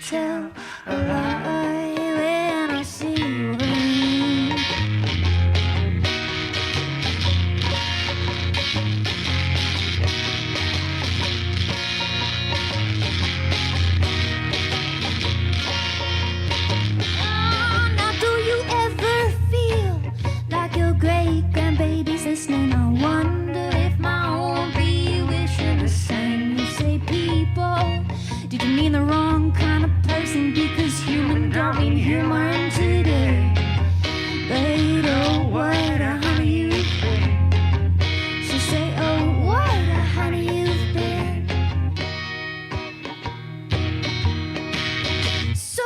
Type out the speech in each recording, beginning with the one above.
tell a lie when I see you again. Oh, now do you ever feel like your great grandbaby's listening? I wonder if my own be wishing the same. You say people, did you mean the wrong kind of person? Because human don't mean humor in today. But oh, what a honey you've been. So say, oh, what a honey you've been. So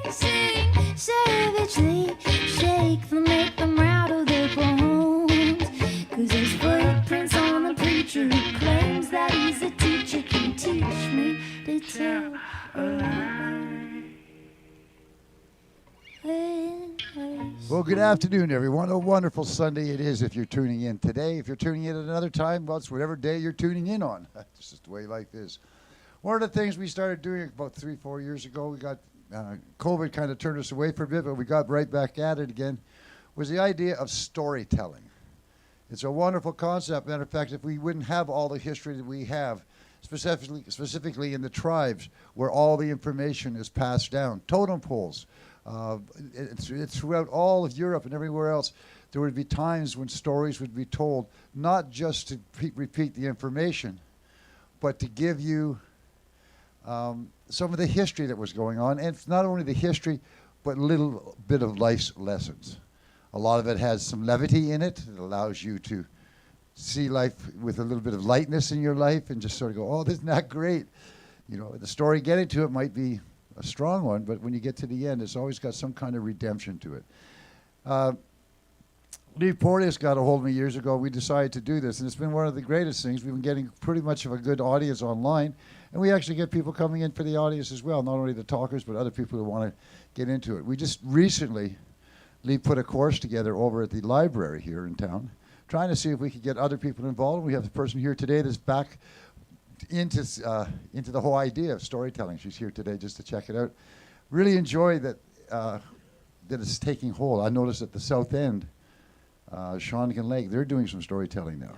amazing, savagely shake them, make them rattle their bones. 'Cause there's footprints on the preacher who claims that he's a teacher, can teach me to tell a lie. Well, good afternoon, everyone. A wonderful Sunday it is if you're tuning in today. If you're tuning in at another time, well, it's whatever day you're tuning in on. That's just the way life is. One of the things we started doing about 3-4 years ago, we got COVID kind of turned us away for a bit, but we got right back at it again, was the idea of storytelling. It's a wonderful concept. Matter of fact, if we wouldn't have all the history that we have, specifically in the tribes where all the information is passed down, totem poles, throughout all of Europe and everywhere else, there would be times when stories would be told, not just to repeat the information, but to give you some of the history that was going on, and not only the history, but a little bit of life's lessons. A lot of it has some levity in it. It allows you to see life with a little bit of lightness in your life and just sort of go, oh, isn't that great? You know, the story getting to it might be a strong one, but when you get to the end, it's always got some kind of redemption to it. Lee Porteous got a hold of me years ago. We decided to do this, and it's been one of the greatest things. We've been getting pretty much of a good audience online, and we actually get people coming in for the audience as well, not only the talkers, but other people who want to get into it. We just recently, Lee put a course together over at the library here in town, trying to see if we could get other people involved. We have a person here today that's back into the whole idea of storytelling. She's here today just to check it out. Really enjoy that that it's taking hold. I noticed at the South End, Shawnigan Lake, they're doing some storytelling now.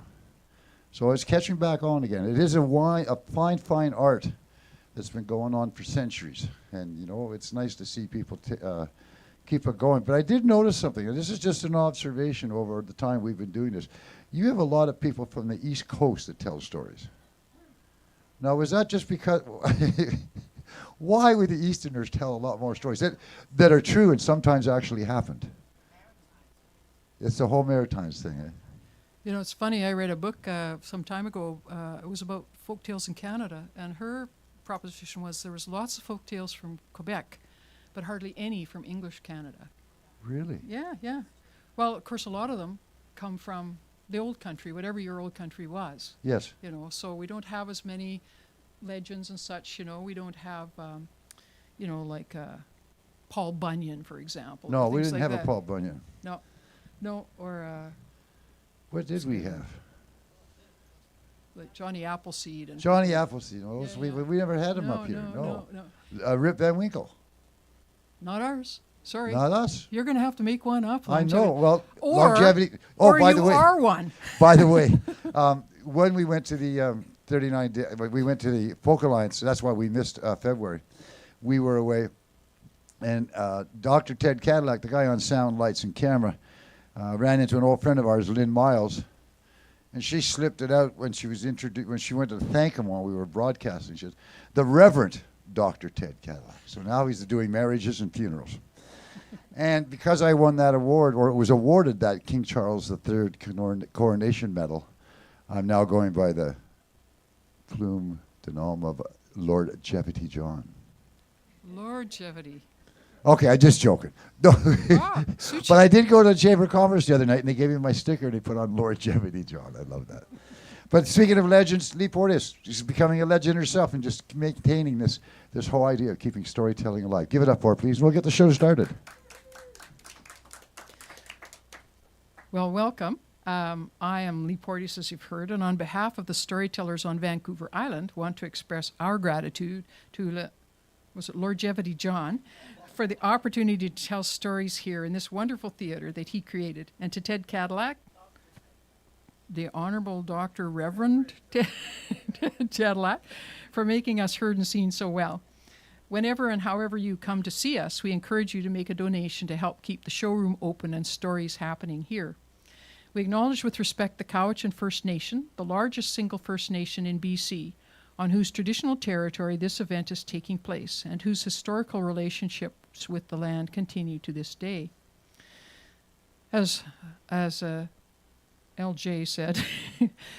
So it's catching back on again. It is a fine art that's been going on for centuries. And, you know, it's nice to see people keep it going. But I did notice something, and this is just an observation over the time we've been doing this. You have a lot of people from the East Coast that tell stories. Now, was that just because, why would the Easterners tell a lot more stories that are true and sometimes actually happened? It's the whole Maritimes thing, eh? You know, it's funny, I read a book some time ago, it was about folktales in Canada, and her proposition was there was lots of folktales from Quebec, but hardly any from English Canada. Really? Yeah, yeah. Well, of course, a lot of them come from the old country, whatever your old country was. Yes. You know, so we don't have as many legends and such, you know. We don't have, you know, like Paul Bunyan, for example. No, we didn't like have that. a Paul Bunyan. No, or What did we have? like Johnny Appleseed. And Johnny Appleseed. Oh, Yeah, so yeah. we never had him no, up here. No. Rip Van Winkle. Not ours. Sorry. Not us. You're going to have to make one up. I know. Longevity. Well, Or- longevity. Or by you the way, are one. by the way, when we went to the 39 day, we went to the Folk Alliance. So that's why we missed February. We were away, and Dr. Ted Cadillac, the guy on sound, lights, and camera, ran into an old friend of ours, Lynn Miles, and she slipped it out when she was introduced. When she went to thank him while we were broadcasting, she said, "The Reverend Dr. Ted Cadillac." So now he's doing marriages and funerals. And because I won that award, or it was awarded that King Charles III coronation medal, I'm now going by the plume de nom of Lord Jevity John. Lord Jevity. Okay, I'm just joking. No. Ah, suit But you. I did go to the Chamber of Commerce the other night, and they gave me my sticker, and they put on Lord Jevity John. I love that. But speaking of legends, Lee Porteous, she's becoming a legend herself and just maintaining this whole idea of keeping storytelling alive. Give it up for her, please, and we'll get the show started. Well, welcome. I am Lee Porteous, as you've heard, and on behalf of the Storytellers on Vancouver Island, want to express our gratitude to Longevity John for the opportunity to tell stories here in this wonderful theatre that he created, and to Ted Cadillac, the Honorable Dr. Reverend Ted Cadillac, for making us heard and seen so well. Whenever and however you come to see us, we encourage you to make a donation to help keep the showroom open and stories happening here. We acknowledge with respect the Cowichan First Nation, the largest single First Nation in BC, on whose traditional territory this event is taking place and whose historical relationships with the land continue to this day. As LJ said,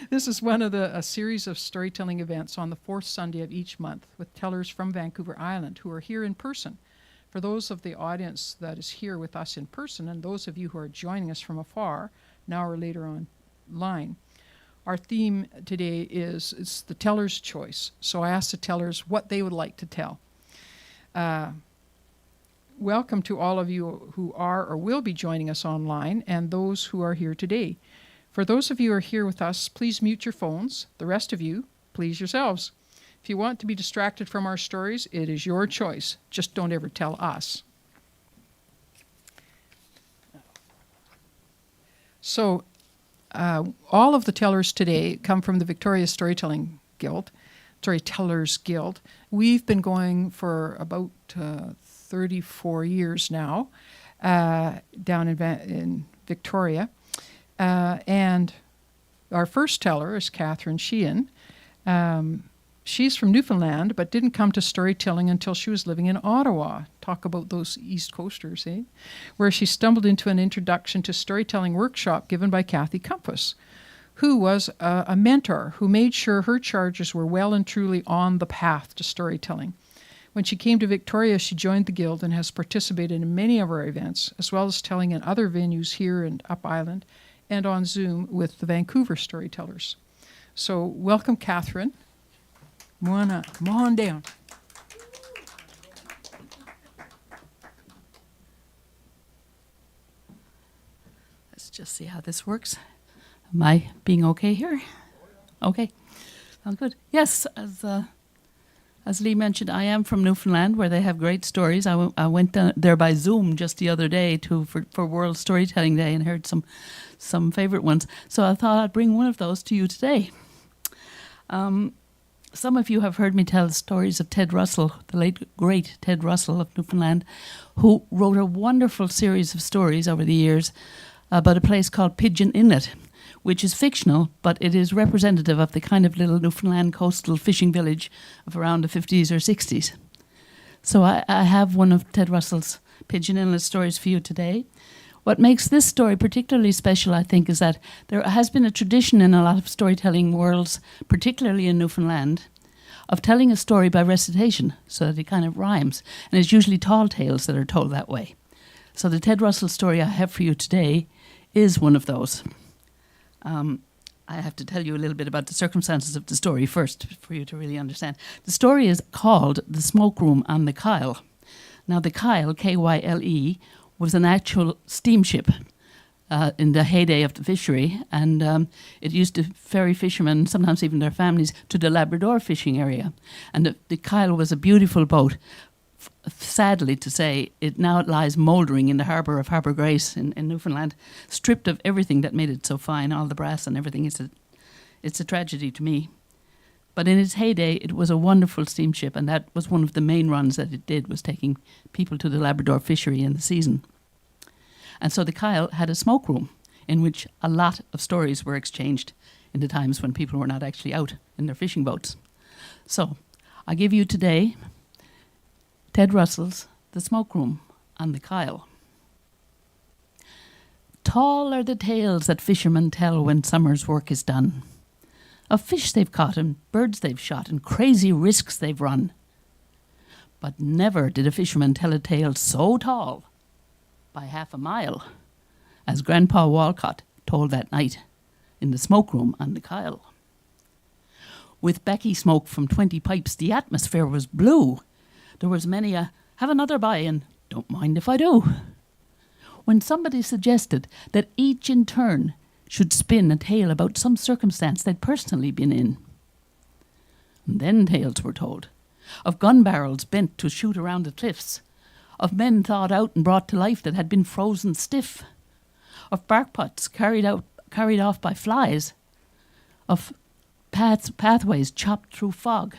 this is one of a series of storytelling events on the fourth Sunday of each month with tellers from Vancouver Island who are here in person. For those of the audience that is here with us in person and those of you who are joining us from afar, now or later online, our theme today is the teller's choice. So I asked the tellers what they would like to tell. Welcome to all of you who are or will be joining us online and those who are here today. For those of you who are here with us, please mute your phones. The rest of you, please yourselves. If you want to be distracted from our stories, it is your choice. Just don't ever tell us. So, all of the tellers today come from the Victoria Storytellers Guild. We've been going for about 34 years now down in Victoria. And our first teller is Catherine Sheehan. She's from Newfoundland, but didn't come to storytelling until she was living in Ottawa. Talk about those East Coasters, eh? Where she stumbled into an introduction to storytelling workshop given by Kathy Compass, who was a mentor who made sure her charges were well and truly on the path to storytelling. When she came to Victoria, she joined the Guild and has participated in many of our events, as well as telling in other venues here and up island and on Zoom with the Vancouver Storytellers. So welcome, Catherine. Come on down. Let's just see how this works. Am I being okay here? Okay, sounds good. Yes, as Lee mentioned, I am from Newfoundland, where they have great stories. I went there by Zoom just the other day for World Storytelling Day and heard some favorite ones. So I thought I'd bring one of those to you today. Some of you have heard me tell stories of Ted Russell, the late great Ted Russell of Newfoundland, who wrote a wonderful series of stories over the years about a place called Pigeon Inlet, which is fictional, but it is representative of the kind of little Newfoundland coastal fishing village of around the 50s or 60s. So I have one of Ted Russell's Pigeon Inlet stories for you today. What makes this story particularly special, I think, is that there has been a tradition in a lot of storytelling worlds, particularly in Newfoundland, of telling a story by recitation, so that it kind of rhymes. And it's usually tall tales that are told that way. So the Ted Russell story I have for you today is one of those. I have to tell you a little bit about the circumstances of the story first for you to really understand. The story is called The Smoke Room on the Kyle. Now the Kyle, Kyle, was an actual steamship in the heyday of the fishery, and it used to ferry fishermen, sometimes even their families, to the Labrador fishing area. And the Kyle was a beautiful boat. Sadly to say, it now lies mouldering in the harbour of Harbour Grace in Newfoundland, stripped of everything that made it so fine, all the brass and everything. It's a tragedy to me. But in its heyday, it was a wonderful steamship, and that was one of the main runs that it did, was taking people to the Labrador fishery in the season. And so the Kyle had a smoke room in which a lot of stories were exchanged in the times when people were not actually out in their fishing boats. So I give you today Ted Russell's The Smoke Room on the Kyle. Tall are the tales that fishermen tell when summer's work is done, of fish they've caught and birds they've shot and crazy risks they've run. But never did a fisherman tell a tale so tall, by half a mile, as Grandpa Walcott told that night in the smoke room on the Kyle. With Becky smoke from 20 pipes, the atmosphere was blue. There was many a, have another buy and don't mind if I do. When somebody suggested that each in turn should spin a tale about some circumstance they'd personally been in. And then tales were told of gun barrels bent to shoot around the cliffs, of men thawed out and brought to life that had been frozen stiff, of bark pots carried off by flies, of pathways chopped through fog,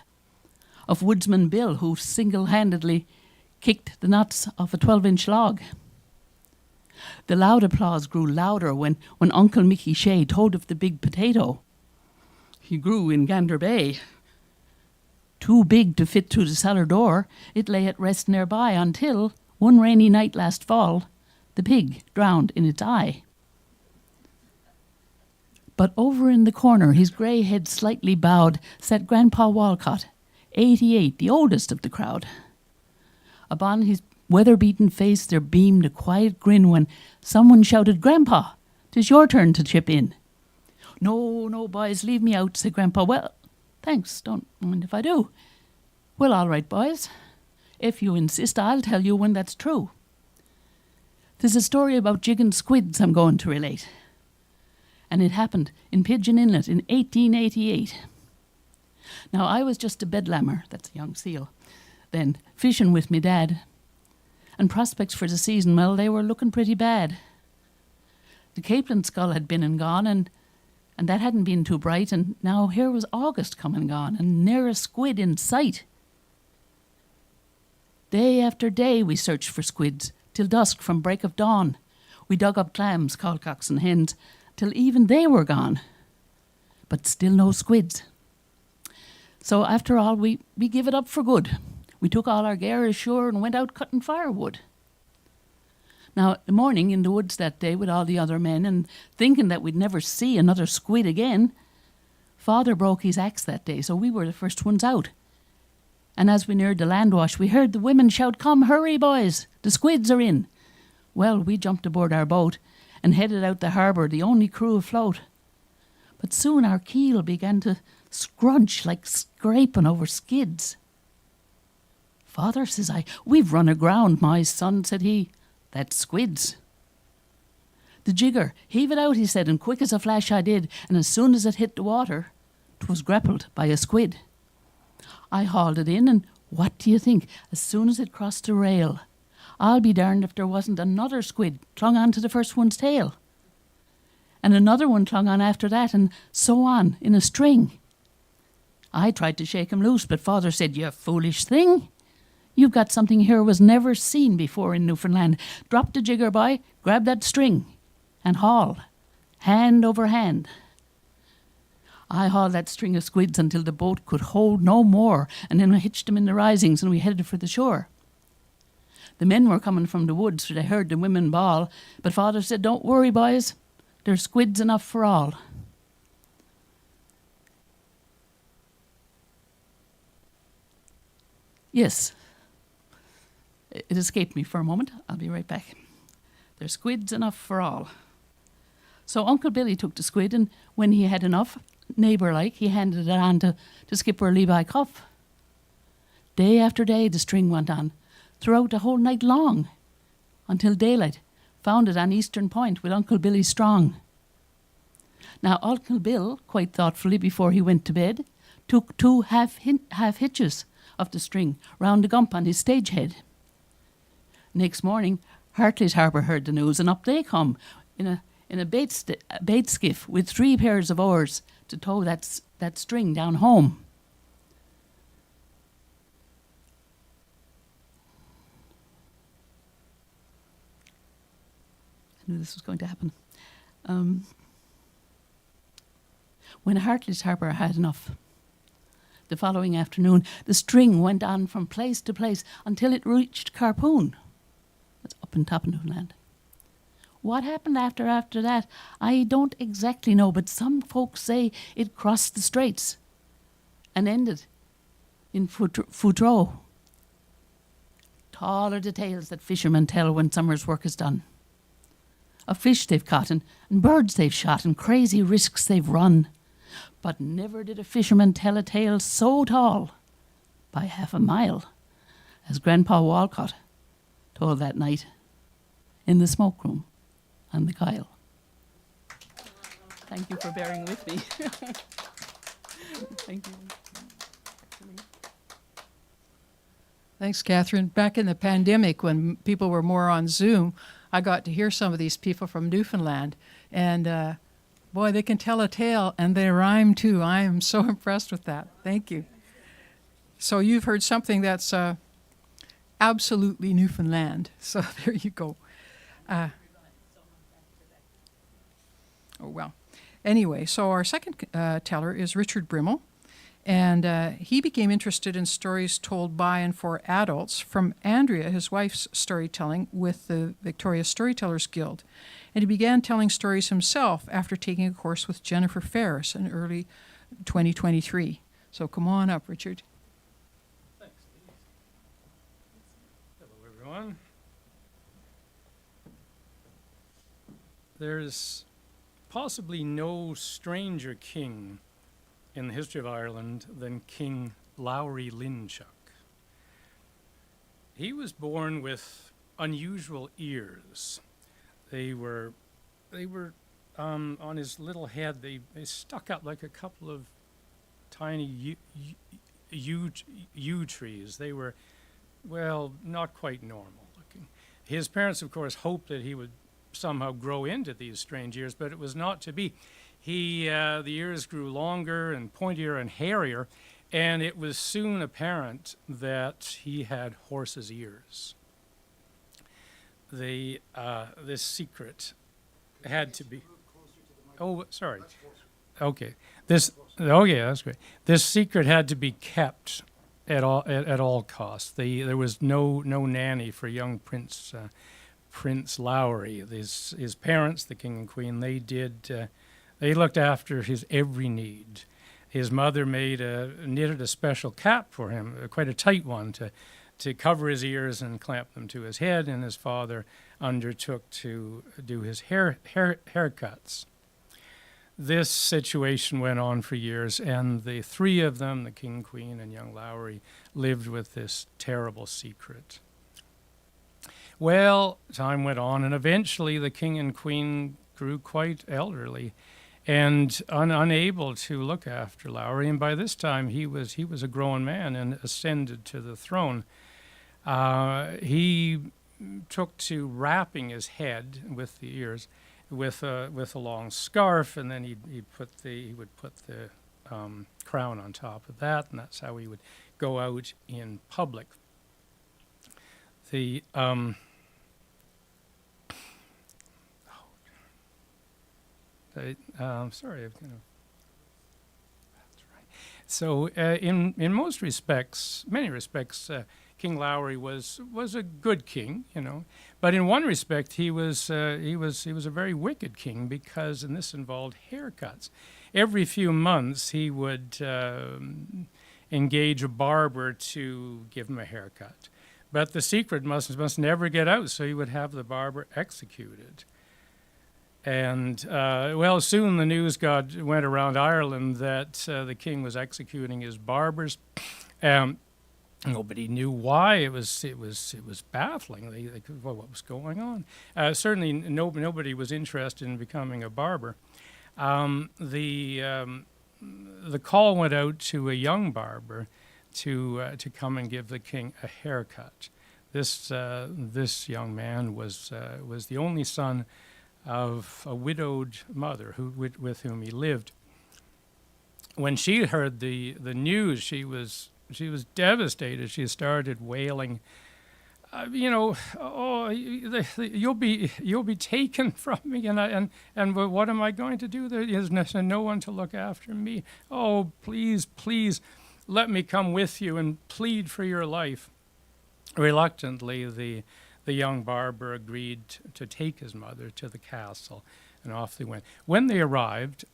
of Woodsman Bill who single-handedly kicked the nuts off a 12-inch log. The loud applause grew louder when Uncle Mickey Shea told of the big potato. He grew in Gander Bay. Too big to fit through the cellar door, it lay at rest nearby until, one rainy night last fall, the pig drowned in its eye. But over in the corner, his grey head slightly bowed, sat Grandpa Walcott, 88, the oldest of the crowd. Upon his weather-beaten face there beamed a quiet grin when someone shouted, "Grandpa, 'tis your turn to chip in." "No, no, boys, leave me out," said Grandpa. "Well, thanks, don't mind if I do." "Well, all right, boys. If you insist, I'll tell you when that's true. There's a story about jigging squids I'm going to relate. And it happened in Pigeon Inlet in 1888. Now, I was just a bedlammer, that's a young seal, then, fishing with me dad. And prospects for the season, well, they were looking pretty bad. The capelin scull had been and gone, and that hadn't been too bright, and now here was August come and gone, and ne'er a squid in sight. Day after day we searched for squids, till dusk from break of dawn. We dug up clams, colcocks and hens, till even they were gone. But still no squids. So after all, we give it up for good. We took all our gear ashore and went out cutting firewood. Now, the morning in the woods that day with all the other men, and thinking that we'd never see another squid again, Father broke his axe that day, so we were the first ones out. And as we neared the landwash, we heard the women shout, "Come, hurry, boys, the squids are in." Well, we jumped aboard our boat and headed out the harbour, the only crew afloat. But soon our keel began to scrunch like scraping over skids. "Father," says I, "we've run aground, my son," said he. "That's squids." "The jigger, heave it out," he said, and quick as a flash I did, and as soon as it hit the water, 'twas grappled by a squid. I hauled it in, and what do you think? As soon as it crossed the rail, I'll be darned if there wasn't another squid clung on to the first one's tail. And another one clung on after that, and so on, in a string. I tried to shake him loose, but Father said, "You foolish thing. You've got something here was never seen before in Newfoundland. Drop the jigger, boy, grab that string, and haul, hand over hand." I hauled that string of squids until the boat could hold no more, and then I hitched them in the risings and we headed for the shore. The men were coming from the woods, so they heard the women bawl, but Father said, "Don't worry, boys, there's squids enough for all." Yes, it escaped me for a moment. I'll be right back. There's squids enough for all. So Uncle Billy took the squid, and when he had enough, neighbour-like, he handed it on to Skipper Levi Cuff. Day after day the string went on, throughout the whole night long, until daylight found it on Eastern Point with Uncle Billy Strong. Now Uncle Bill, quite thoughtfully before he went to bed, took 2 half hitches of the string round the gump on his stage head. Next morning, Hartley's Harbour heard the news, and up they come in a bait skiff with 3 pairs of oars to tow that string down home. I knew this was going to happen. When Hartley's Harbour had enough, the following afternoon, the string went on from place to place until it reached Carpoon. That's up in top of Newfoundland. What happened after that, I don't exactly know, but some folks say it crossed the straits and ended in Foudreau. Tall are the tales that fishermen tell when summer's work is done. Of fish they've caught and birds they've shot and crazy risks they've run. But never did a fisherman tell a tale so tall, by half a mile, as Grandpa Walcott told that night in the smoke room on the Kyle. Thank you for bearing with me. Thank you. Thanks, Catherine. Back in the pandemic, when people were more on Zoom, I got to hear some of these people from Newfoundland, and boy, they can tell a tale, and they rhyme too. I am so impressed with that. Thank you. So you've heard something that's absolutely Newfoundland. So there you go. Oh, well. Anyway, so our second teller is Richard Brimmel. And he became interested in stories told by and for adults from Andrea, his wife's storytelling with the Victoria Storytellers Guild. And he began telling stories himself after taking a course with Jennifer Ferris in early 2023. So come on up, Richard. Thanks, Lee. Hello, everyone. There's possibly no stranger king in the history of Ireland than King Lowry Linchuk. He was born with unusual ears. They were on his little head. They stuck up like a couple of tiny yew trees. They were, well, not quite normal looking. His parents, of course, hoped that he would somehow grow into these strange ears, but it was not to be. The ears grew longer and pointier and hairier, and it was soon apparent that he had horse's ears. This secret had to be. Oh, sorry. Okay. That's great. This secret had to be kept at all costs. There was no nanny for young Prince Lowry. His parents, the king and queen, they looked after his every need. His mother knitted a special cap for him, quite a tight one, to cover his ears and clamp them to his head, and his father undertook to do his haircuts. This situation went on for years, and the three of them, the king, queen, and young Lowry, lived with this terrible secret. Well, time went on, and eventually the king and queen grew quite elderly and unable to look after Lowry. And by this time, he was a grown man and ascended to the throne. He took to wrapping his head with the ears with a long scarf, and then he would put the crown on top of that, and that's how he would go out in public. Sorry, I've kind of. That's right. So, in many respects, King Lowry was a good king, but in one respect, he was a very wicked king because, and this involved haircuts. Every few months, he would engage a barber to give him a haircut, but the secret must never get out, so he would have the barber executed. And, soon the news went around Ireland that the king was executing his barbers. Nobody knew why. It was baffling. What was going on? Certainly, nobody was interested in becoming a barber. The call went out to a young barber to come and give the king a haircut. This young man was the only son of a widowed mother with whom he lived. When she heard the news, she was devastated. She started wailing, "Oh, you'll be taken from me, and what am I going to do? There is no one to look after me. Oh, please, let me come with you and plead for your life." Reluctantly, the young barber agreed to take his mother to the castle, and off they went. When they arrived,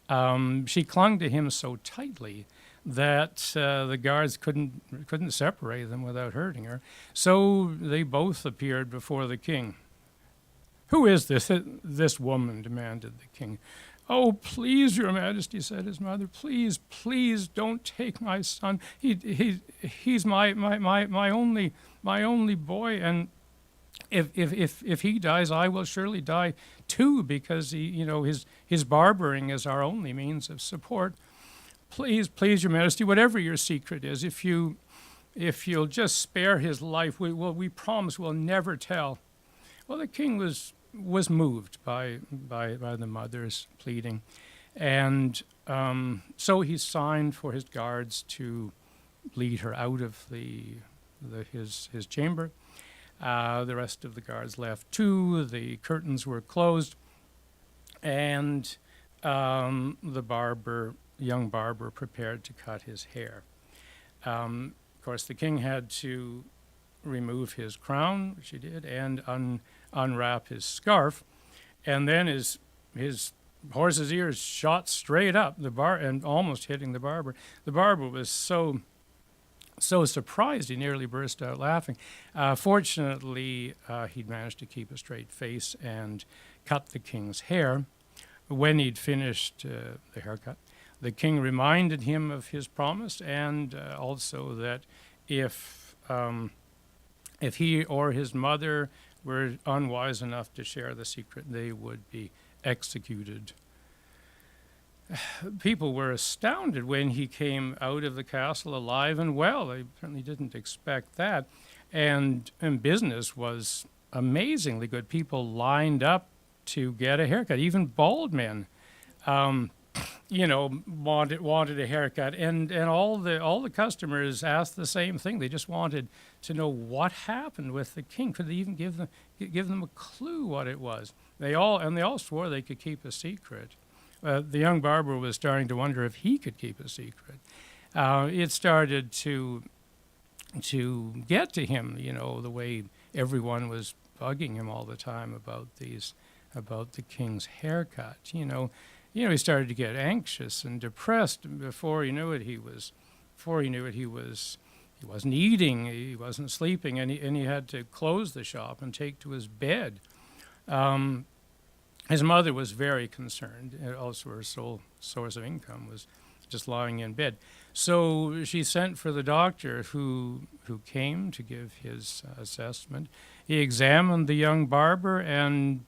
she clung to him so tightly that the guards couldn't separate them without hurting her. So they both appeared before the king. "Who is this woman?" demanded the king. "Oh, please, your majesty," said his mother. Please, don't take my son. He's my only boy, and if he dies, I will surely die too, because his barbering is our only means of support. Please, Your Majesty, whatever your secret is, if you'll just spare his life, we promise we'll never tell." Well, the king was moved by the mother's pleading, and so he signed for his guards to lead her out of his chamber. The rest of the guards left too. The curtains were closed, and the young barber, prepared to cut his hair. Of course, the king had to remove his crown, which he did, and unwrap his scarf, and then his horse's ears shot straight up and almost hitting the barber. The barber was so surprised he nearly burst out laughing. Fortunately, he'd managed to keep a straight face and cut the king's hair. When he'd finished the haircut, the king reminded him of his promise, and also that if he or his mother were unwise enough to share the secret, they would be executed. People were astounded when he came out of the castle alive and well. They certainly didn't expect that. And business was amazingly good. People lined up to get a haircut, even bald men. Wanted a haircut, and all the customers asked the same thing. They just wanted to know what happened with the king. Could they even give them a clue what it was? They all swore they could keep a secret. The young barber was starting to wonder if he could keep a secret. It started to get to him, the way everyone was bugging him all the time about the king's haircut. He started to get anxious and depressed. And before he knew it, he wasn't eating, he wasn't sleeping, and he had to close the shop and take to his bed. His mother was very concerned. Also, her sole source of income was just lying in bed. So she sent for the doctor, who came to give his assessment. He examined the young barber and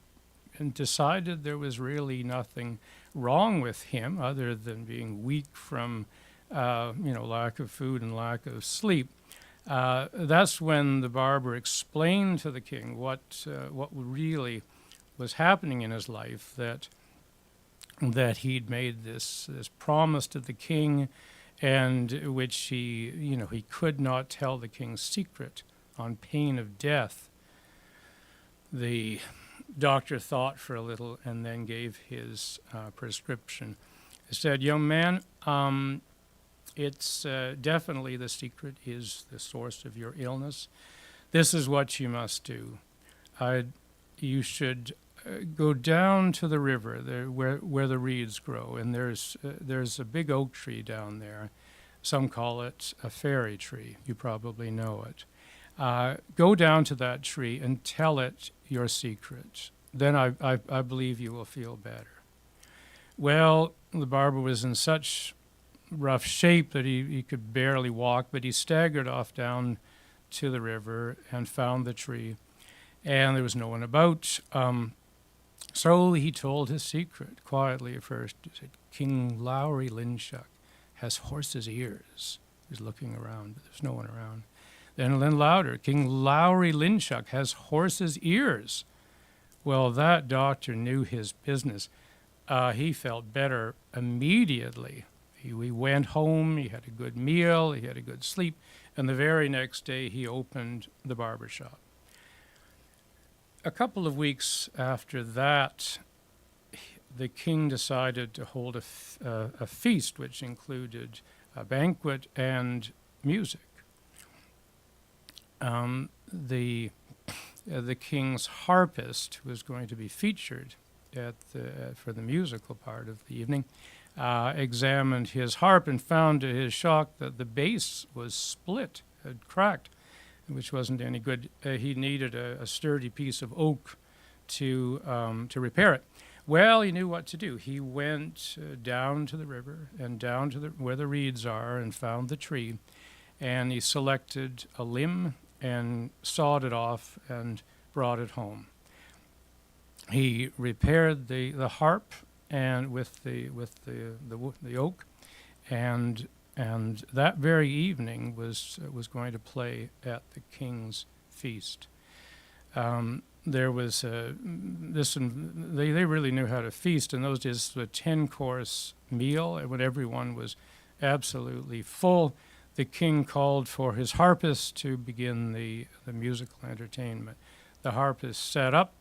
decided there was really nothing wrong with him other than being weak from lack of food and lack of sleep. That's when the barber explained to the king what really was happening in his life, that he'd made this promise to the king, and which he could not tell the king's secret on pain of death. The doctor thought for a little and then gave his prescription. He said, "Young man, it's definitely the secret is the source of your illness. This is what you must do. You should go down to the river where the reeds grow, and there's a big oak tree down there. Some call it a fairy tree. You probably know it. Go down to that tree and tell it your secret. Then I believe you will feel better." Well, the barber was in such rough shape that he could barely walk, but he staggered off down to the river and found the tree, and there was no one about. So he told his secret quietly at first. He said, "King Lowry Linshuck has horse's ears." He was looking around, but there's no one around. Then louder, "King Lowry Linshuck has horse's ears." Well, that doctor knew his business. He felt better immediately. He went home, he had a good meal, he had a good sleep, and the very next day he opened the barber shop. A couple of weeks after that, the king decided to hold a feast, which included a banquet and music. The king's harpist, who was going to be featured for the musical part of the evening, examined his harp and found to his shock that the bass was split, had cracked, which wasn't any good. He needed a sturdy piece of oak to repair it. Well, he knew what to do. He went down to the river and down to where the reeds are and found the tree, and he selected a limb and sawed it off and brought it home. He repaired the harp and with the oak, and that very evening was going to play at the king's feast. There was they really knew how to feast in those days. A 10-course meal, and when everyone was absolutely full, the king called for his harpist to begin the musical entertainment. The harpist sat up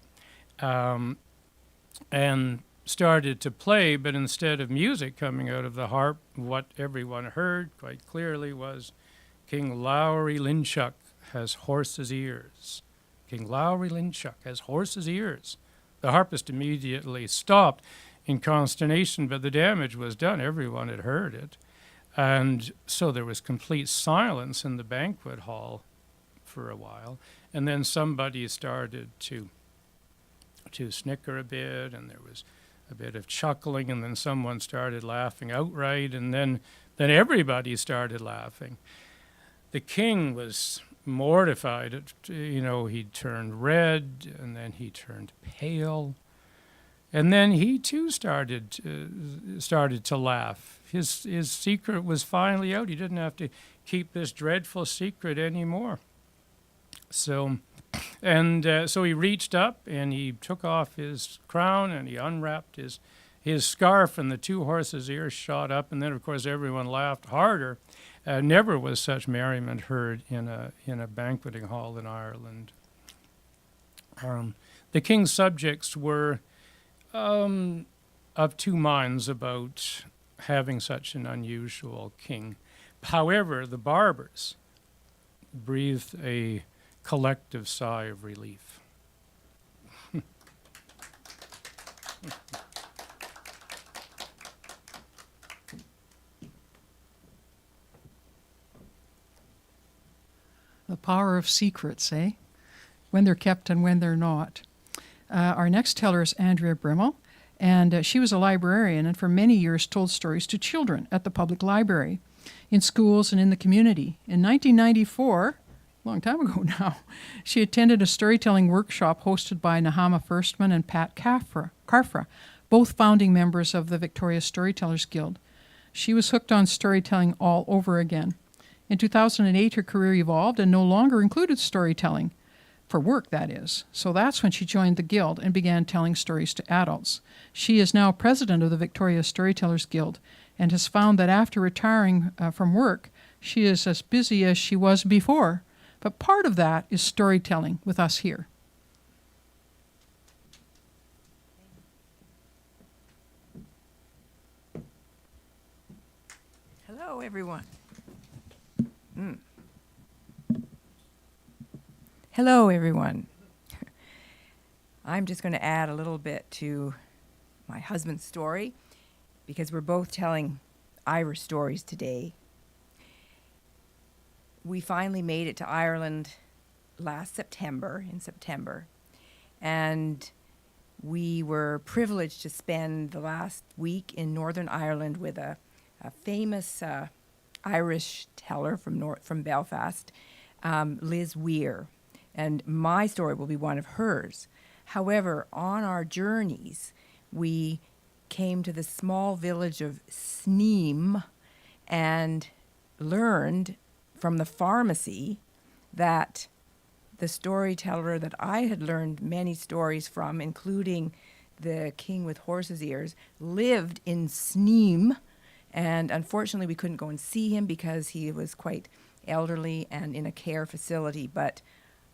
and started to play, but instead of music coming out of the harp, what everyone heard quite clearly was, "King Lowry Linchuck has horse's ears. King Lowry Linchuck has horse's ears." The harpist immediately stopped in consternation, but the damage was done. Everyone had heard it. And so there was complete silence in the banquet hall for a while. And then somebody started to snicker a bit, and there was a bit of chuckling, and then someone started laughing outright, and then everybody started laughing. The king was mortified. He turned red, and then he turned pale, and then he too started to laugh. His secret was finally out. He didn't have to keep this dreadful secret anymore. So he reached up and he took off his crown and he unwrapped his scarf, and the two horses' ears shot up, and then of course everyone laughed harder. Never was such merriment heard in a banqueting hall in Ireland. The king's subjects were of two minds about having such an unusual king. However, the barbers breathed a collective sigh of relief. The power of secrets, eh? When they're kept and when they're not. Our next teller is Andrea Brimmel, and she was a librarian and for many years told stories to children at the public library, in schools and in the community. In 1994, a long time ago now, she attended a storytelling workshop hosted by Nahama Firstman and Pat Carfra, both founding members of the Victoria Storytellers Guild. She was hooked on storytelling all over again. In 2008, her career evolved and no longer included storytelling, for work, that is. So that's when she joined the Guild and began telling stories to adults. She is now president of the Victoria Storytellers Guild and has found that after retiring from work, she is as busy as she was before. But part of that is storytelling with us here. Hello, everyone. Hello, everyone. I'm just going to add a little bit to my husband's story because we're both telling Irish stories today. We finally made it to Ireland in September, and we were privileged to spend the last week in Northern Ireland with a famous Irish teller from Belfast, Liz Weir, and my story will be one of hers. However, on our journeys, we came to the small village of Sneem and learned from the pharmacy that the storyteller that I had learned many stories from, including the King with Horse's Ears, lived in Sneem. And unfortunately, we couldn't go and see him because he was quite elderly and in a care facility. But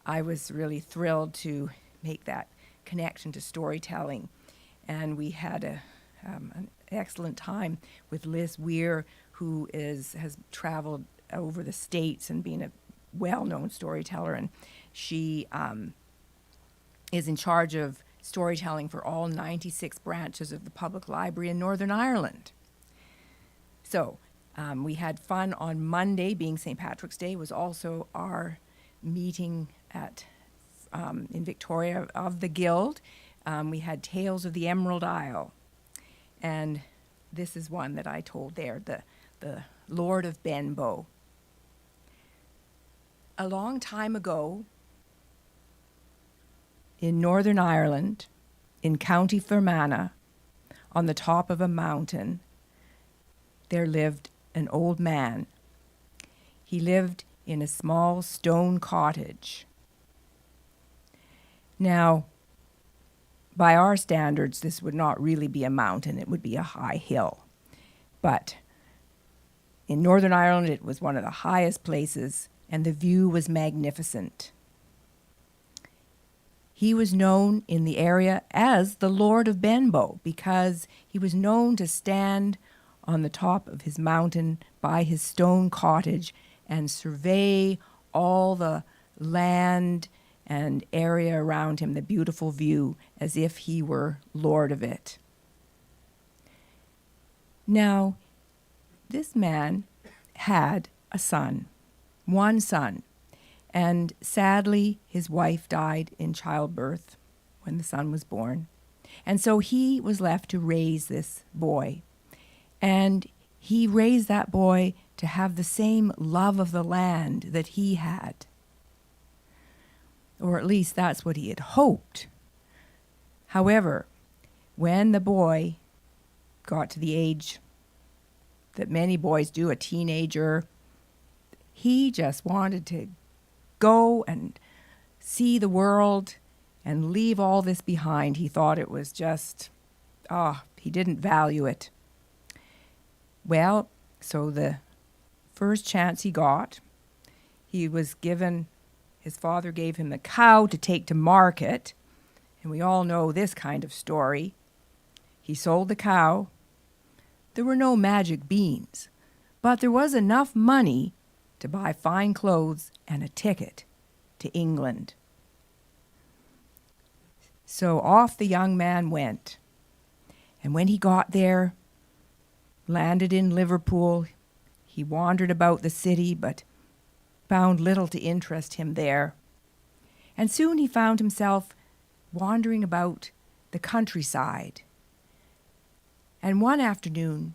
I was really thrilled to make that connection to storytelling. And we had an excellent time with Liz Weir, who has traveled over the States and been a well-known storyteller. And she is in charge of storytelling for all 96 branches of the public library in Northern Ireland. So we had fun on Monday, being St. Patrick's Day, was also our meeting in Victoria of the Guild. We had Tales of the Emerald Isle. And this is one that I told there, the Lord of Benbow. A long time ago, in Northern Ireland, in County Fermanagh, on the top of a mountain, there lived an old man. He lived in a small stone cottage. Now, by our standards, this would not really be a mountain, it would be a high hill. But in Northern Ireland, it was one of the highest places, and the view was magnificent. He was known in the area as the Lord of Benbow because he was known to stand on the top of his mountain by his stone cottage and survey all the land and area around him, the beautiful view, as if he were lord of it. Now, this man had a son, one son, and sadly his wife died in childbirth when the son was born. And so he was left to raise this boy. And he raised that boy to have the same love of the land that he had. Or at least that's what he had hoped. However, when the boy got to the age that many boys do, a teenager, he just wanted to go and see the world and leave all this behind. He thought it was just, he didn't value it. Well, so the first chance he got, he was given, his father gave him the cow to take to market, and we all know this kind of story. He sold the cow. There were no magic beans, but there was enough money to buy fine clothes and a ticket to England. So off the young man went. And when he got there, landed in Liverpool, he wandered about the city, but found little to interest him there. And soon he found himself wandering about the countryside. And one afternoon,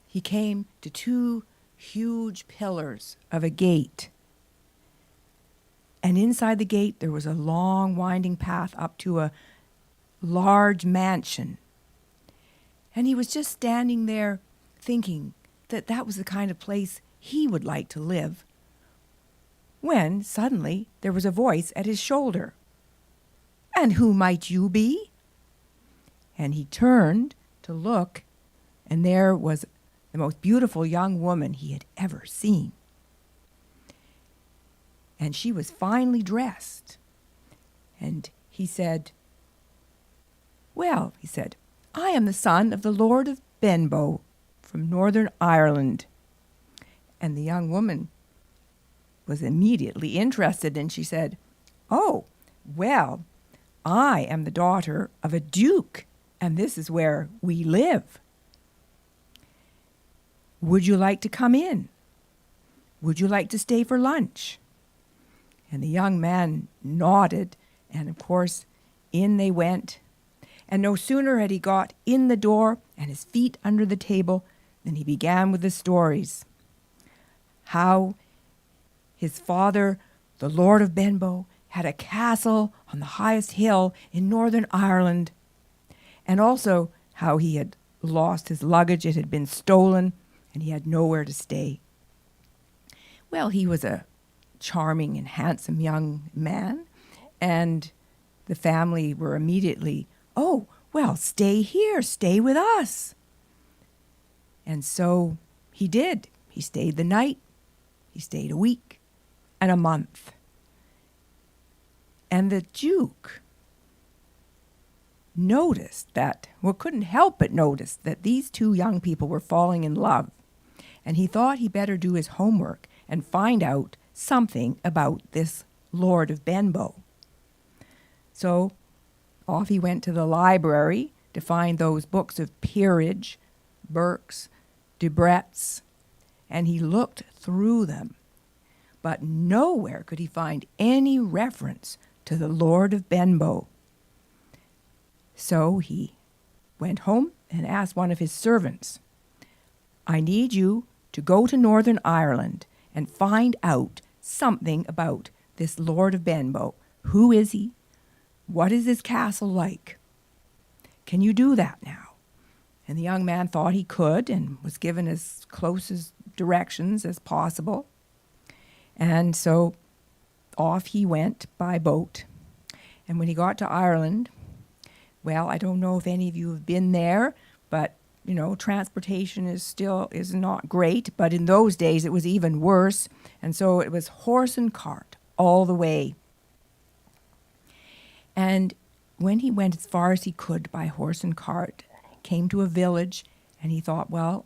he came to two huge pillars of a gate. And inside the gate, there was a long, winding path up to a large mansion. And he was just standing there thinking that that was the kind of place he would like to live, when suddenly there was a voice at his shoulder. "And who might you be?" And he turned to look, and there was the most beautiful young woman he had ever seen. And she was finely dressed. And he said, "Well," he said, "I am the son of the Lord of Benbow from Northern Ireland." And the young woman was immediately interested, and she said, "Oh, well, I am the daughter of a duke, and this is where we live. Would you like to come in? Would you like to stay for lunch?" And the young man nodded, and of course, in they went. And no sooner had he got in the door and his feet under the table than he began with the stories. How his father, the Lord of Benbow, had a castle on the highest hill in Northern Ireland, and also how he had lost his luggage. It had been stolen, and he had nowhere to stay. Well, he was a charming and handsome young man, and the family were immediately, "Oh, well, stay here, stay with us." And so he did. He stayed the night, he stayed a week, and a month. And the Duke couldn't help but notice that these two young people were falling in love. And he thought he better do his homework and find out something about this Lord of Benbow. So off he went to the library to find those books of peerage, Burke's, Debrett's, and he looked through them. But nowhere could he find any reference to the Lord of Benbow. So he went home and asked one of his servants, "I need you to go to Northern Ireland and find out something about this Lord of Benbow. Who is he? what is this castle like? Can you do that now? And the young man thought he could and was given as close as directions as possible. And so off he went by boat. And when he got to Ireland, well, I don't know if any of you have been there, but you know, transportation is not great, but in those days it was even worse. And so it was horse and cart all the way. And when he went as far as he could by horse and cart, came to a village, and he thought, well,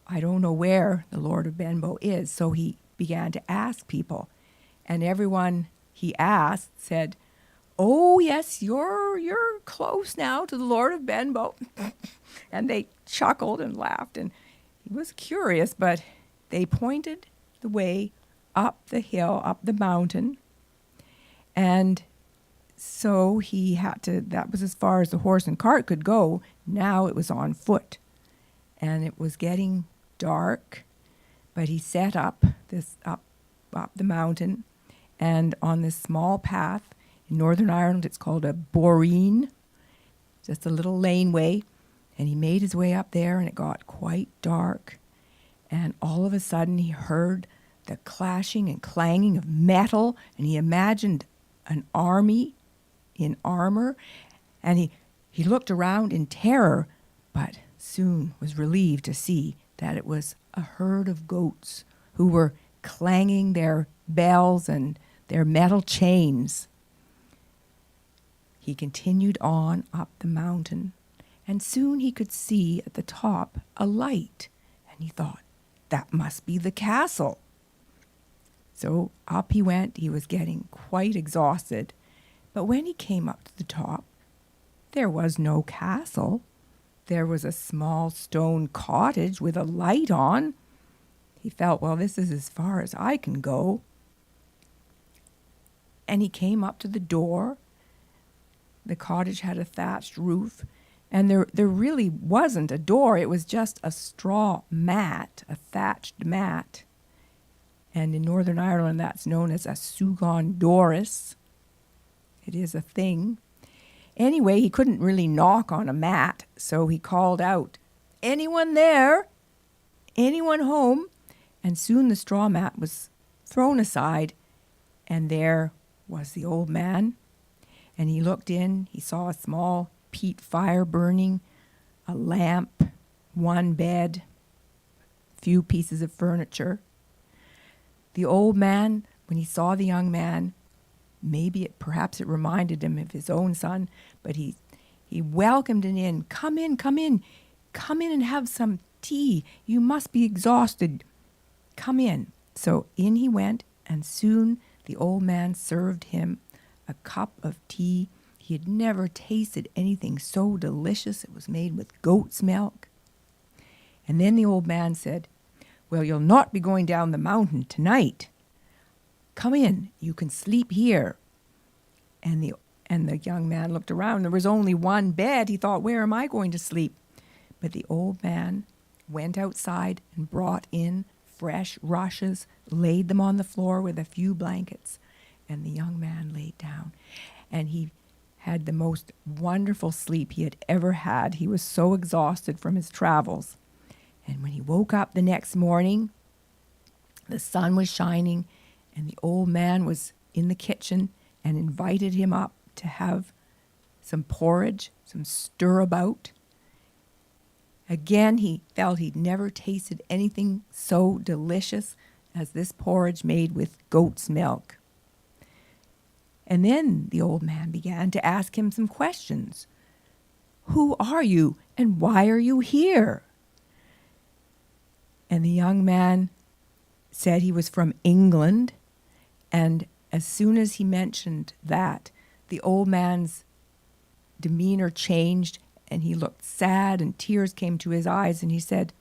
I don't know where the Lord of Benbow is. So he began to ask people. And everyone he asked said, oh, yes, you're close now to the Lord of Benbow. And they chuckled and laughed. And he was curious, but they pointed the way up the hill, up the mountain. And so he had to, that was as far as the horse and cart could go. Now it was on foot. And it was getting dark, but he set up the mountain, and on this small path in Northern Ireland, it's called a boreen, just a little laneway, and he made his way up there, and it got quite dark, and all of a sudden he heard the clashing and clanging of metal, and he imagined an army in armor, and he looked around in terror, but soon was relieved to see that it was a herd of goats who were clanging their bells and their metal chains. He continued on up the mountain, and soon he could see at the top a light, and he thought, that must be the castle. So up he went. He was getting quite exhausted, but when he came up to the top, there was no castle. There was a small stone cottage with a light on. He felt, well, this is as far as I can go. And he came up to the door. The cottage had a thatched roof, and there really wasn't a door. It was just a straw mat, a thatched mat. And in Northern Ireland, that's known as a sugan doris. It is a thing. Anyway, he couldn't really knock on a mat, so he called out, anyone there? Anyone home? And soon the straw mat was thrown aside, and there was the old man. And he looked in. He saw a small peat fire burning, a lamp, one bed, a few pieces of furniture. The old man, when he saw the young man, perhaps it reminded him of his own son, but he welcomed him in. Come in, come in. Come in and have some tea. You must be exhausted. Come in. So in he went, and soon the old man served him a cup of tea. He had never tasted anything so delicious. It was made with goat's milk. And then the old man said, well, you'll not be going down the mountain tonight. Come in, you can sleep here. And the young man looked around. There was only one bed. He thought, where am I going to sleep? But the old man went outside and brought in fresh rushes, laid them on the floor with a few blankets. And the young man laid down. And he had the most wonderful sleep he had ever had. He was so exhausted from his travels. And when he woke up the next morning, the sun was shining, and the old man was in the kitchen and invited him up to have some porridge, some stirabout. Again, he felt he'd never tasted anything so delicious as this porridge made with goat's milk. And then the old man began to ask him some questions. Who are you, and why are you here? And the young man said he was from England, and as soon as he mentioned that, the old man's demeanor changed, and he looked sad, and tears came to his eyes, and he said,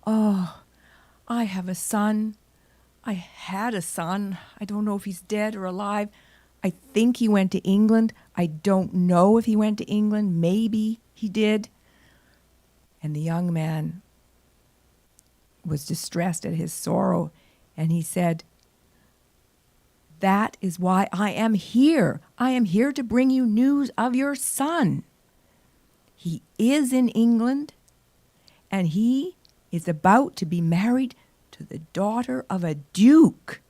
oh, I have a son. I had a son. I don't know if he's dead or alive. I think he went to England. I don't know if he went to England. Maybe he did. And the young man was distressed at his sorrow, and he said, That is why I am here. I am here to bring you news of your son. He is in England, and he is about to be married to the daughter of a duke.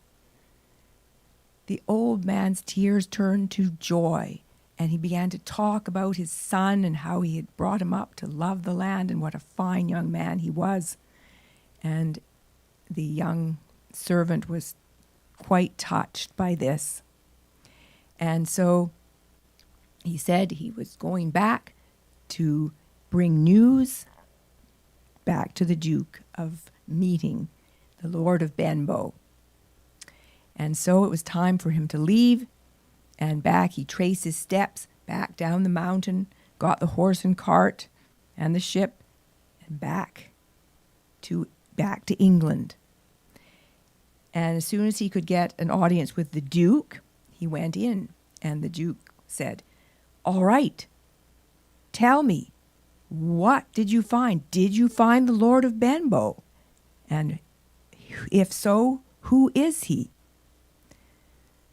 The old man's tears turned to joy, and he began to talk about his son and how he had brought him up to love the land and what a fine young man he was. And the young servant was quite touched by this. And so he said he was going back to bring news back to the Duke of meeting the Lord of Benbow. And so it was time for him to leave, and back he traced his steps back down the mountain, got the horse and cart and the ship, and back to England. And as soon as he could get an audience with the Duke, he went in, and the Duke said, "All right, tell me, what did you find? Did you find the Lord of Benbow? And if so, who is he?"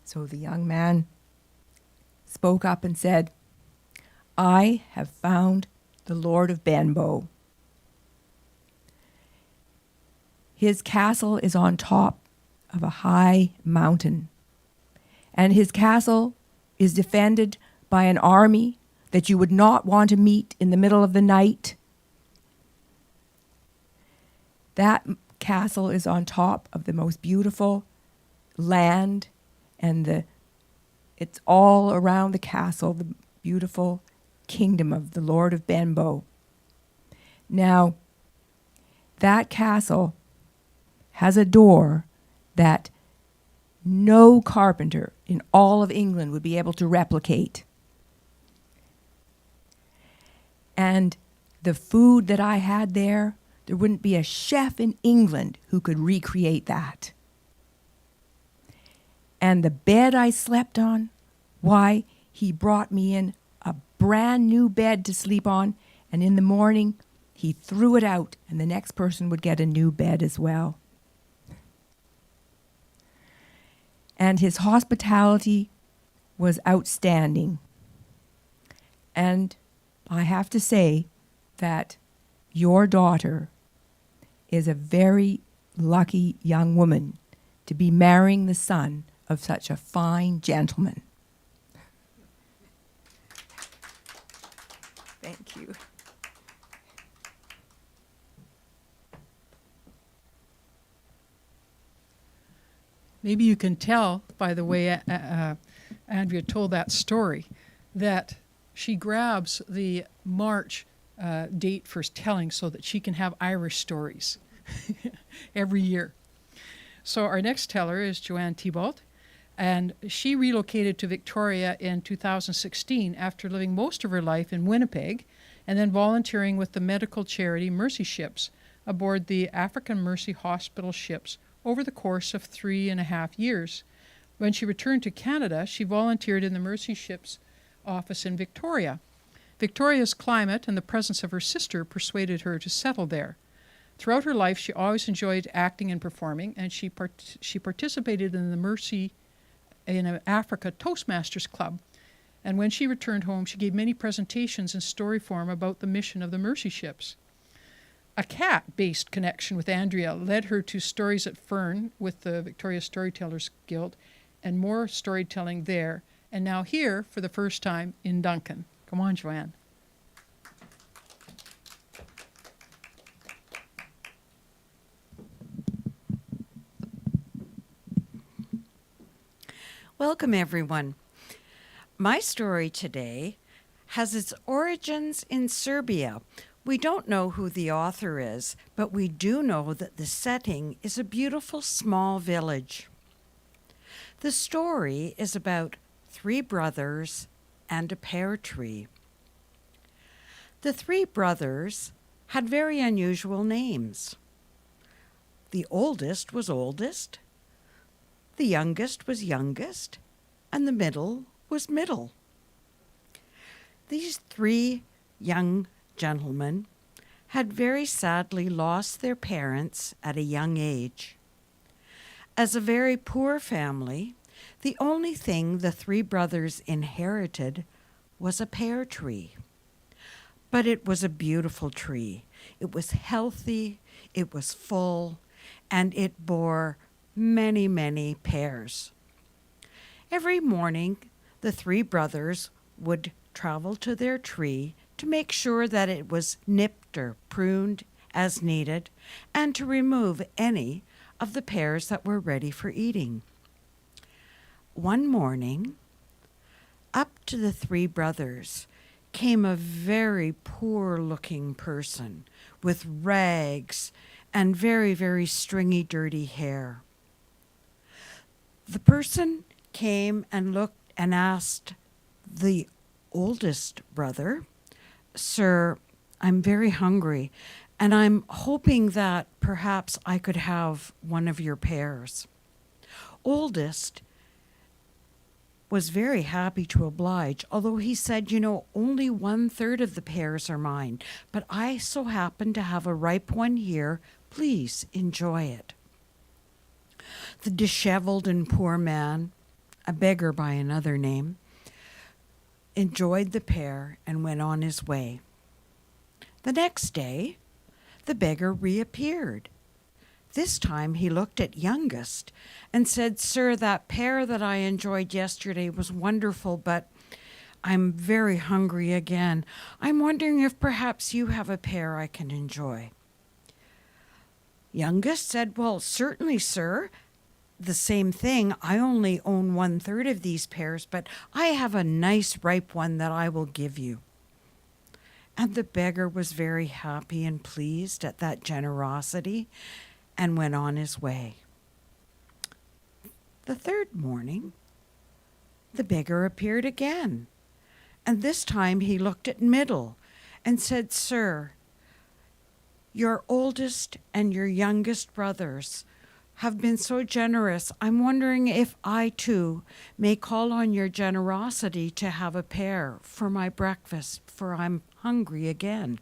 So the young man spoke up and said, "I have found the Lord of Benbow. His castle is on top of a high mountain, and his castle is defended by an army that you would not want to meet in the middle of the night. That castle is on top of the most beautiful land, and it's all around the castle, the beautiful kingdom of the Lord of Benbow. Now, that castle has a door that no carpenter in all of England would be able to replicate. And the food that I had there wouldn't be a chef in England who could recreate that. And the bed I slept on, why, he brought me in a brand new bed to sleep on, and in the morning he threw it out, and the next person would get a new bed as well. And his hospitality was outstanding. And I have to say that your daughter is a very lucky young woman to be marrying the son of such a fine gentleman. Thank you. Maybe you can tell by the way Andrea told that story that she grabs the March date for telling so that she can have Irish stories every year. So our next teller is Joanne Thibault, and she relocated to Victoria in 2016 after living most of her life in Winnipeg and then volunteering with the medical charity Mercy Ships aboard the African Mercy Hospital ships over the course of 3.5 years. When she returned to Canada, she volunteered in the Mercy Ships office in Victoria. Victoria's climate and the presence of her sister persuaded her to settle there. Throughout her life, she always enjoyed acting and performing, and she participated in the Mercy in Africa Toastmasters Club. And when she returned home, she gave many presentations in story form about the mission of the Mercy Ships. A cat-based connection with Andrea led her to Stories at Fern with the Victoria Storytellers Guild, and more storytelling there, and now here for the first time in Duncan. Come on, Joanne. Welcome, everyone. My story today has its origins in Serbia. We don't know who the author is, but we do know that the setting is a beautiful small village. The story is about 3 brothers and a pear tree. The 3 brothers had very unusual names. The oldest was oldest, the youngest was youngest, and the middle was middle. These 3 young gentlemen had very sadly lost their parents at a young age. As a very poor family, The only thing the three brothers inherited was a pear tree. But it was a beautiful tree. It was healthy, it was full, and it bore many, many pears. Every morning, the three brothers would travel to their tree to make sure that it was nipped or pruned as needed, and to remove any of the pears that were ready for eating. One morning, up to the three brothers came a very poor-looking person with rags and very, very stringy, dirty hair. The person came and looked and asked the oldest brother, "Sir, I'm very hungry, and I'm hoping that perhaps I could have one of your pears." Oldest was very happy to oblige, although he said, only 1/3 of the pears are mine, but I so happen to have a ripe one here. Please enjoy it. The disheveled and poor man, a beggar by another name, enjoyed the pear and went on his way. The next day, the beggar reappeared. This time he looked at youngest and said, "Sir, that pear that I enjoyed yesterday was wonderful, but I'm very hungry again. I'm wondering if perhaps you have a pear I can enjoy." Youngest said, "Well, certainly, sir. The same thing. I only own 1/3 of these pears, but I have a nice ripe one that I will give you." And the beggar was very happy and pleased at that generosity and went on his way. The third morning, the beggar appeared again, and this time he looked at Middle and said, "Sir, your oldest and your youngest brothers have been so generous. I'm wondering if I too may call on your generosity to have a pear for my breakfast, for I'm hungry again."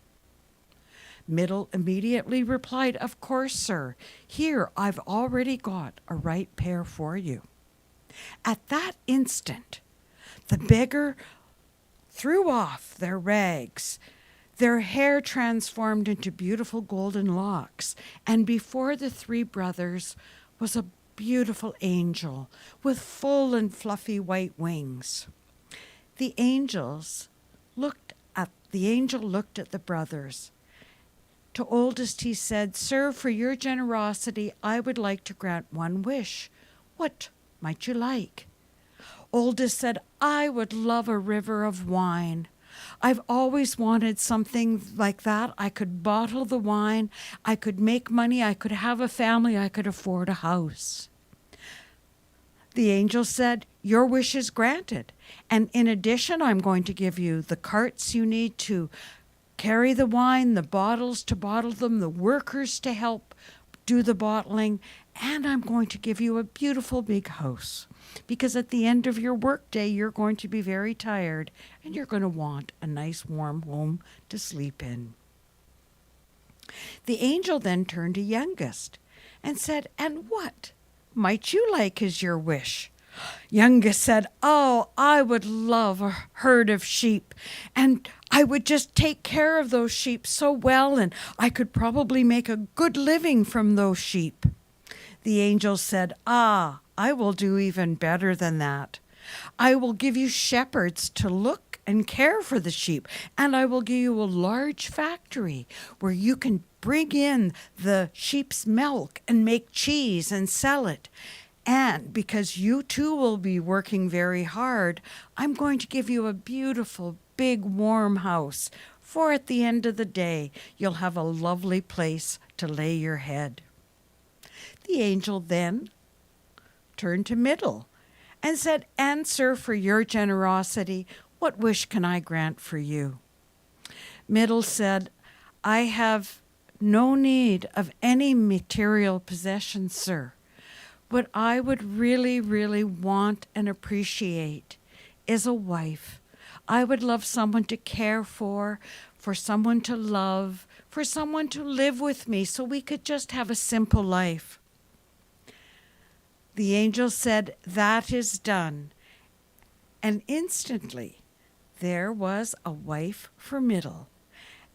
Middle immediately replied, "Of course, sir. Here, I've already got a ripe pear for you." At that instant, the beggar threw off their rags. Their hair transformed into beautiful golden locks, and before the three brothers was a beautiful angel with full and fluffy white wings. The angel looked at the brothers. To oldest he said, "Sir, for your generosity, I would like to grant one wish. What might you like?" Oldest said, "I would love a river of wine. I've always wanted something like that. I could bottle the wine, I could make money, I could have a family, I could afford a house." The angel said, "Your wish is granted. And in addition, I'm going to give you the carts you need to carry the wine, the bottles to bottle them, the workers to help do the bottling, and I'm going to give you a beautiful big house. Because at the end of your workday, you're going to be very tired, and you're going to want a nice warm home to sleep in." The angel then turned to youngest and said, "And what might you like as your wish?" Youngest said, "Oh, I would love a herd of sheep, and I would just take care of those sheep so well, and I could probably make a good living from those sheep." The angel said, "Ah, I will do even better than that. I will give you shepherds to look and care for the sheep, and I will give you a large factory where you can bring in the sheep's milk and make cheese and sell it. And because you too will be working very hard, I'm going to give you a beautiful, big, warm house, for at the end of the day, you'll have a lovely place to lay your head." The angel then turned to Middle and said, "And sir, for your generosity, what wish can I grant for you?" Middle said, "I have no need of any material possessions, sir. What I would really, really want and appreciate is a wife. I would love someone to care for someone to love, for someone to live with me so we could just have a simple life." The angel said, "That is done." And instantly there was a wife for Middle.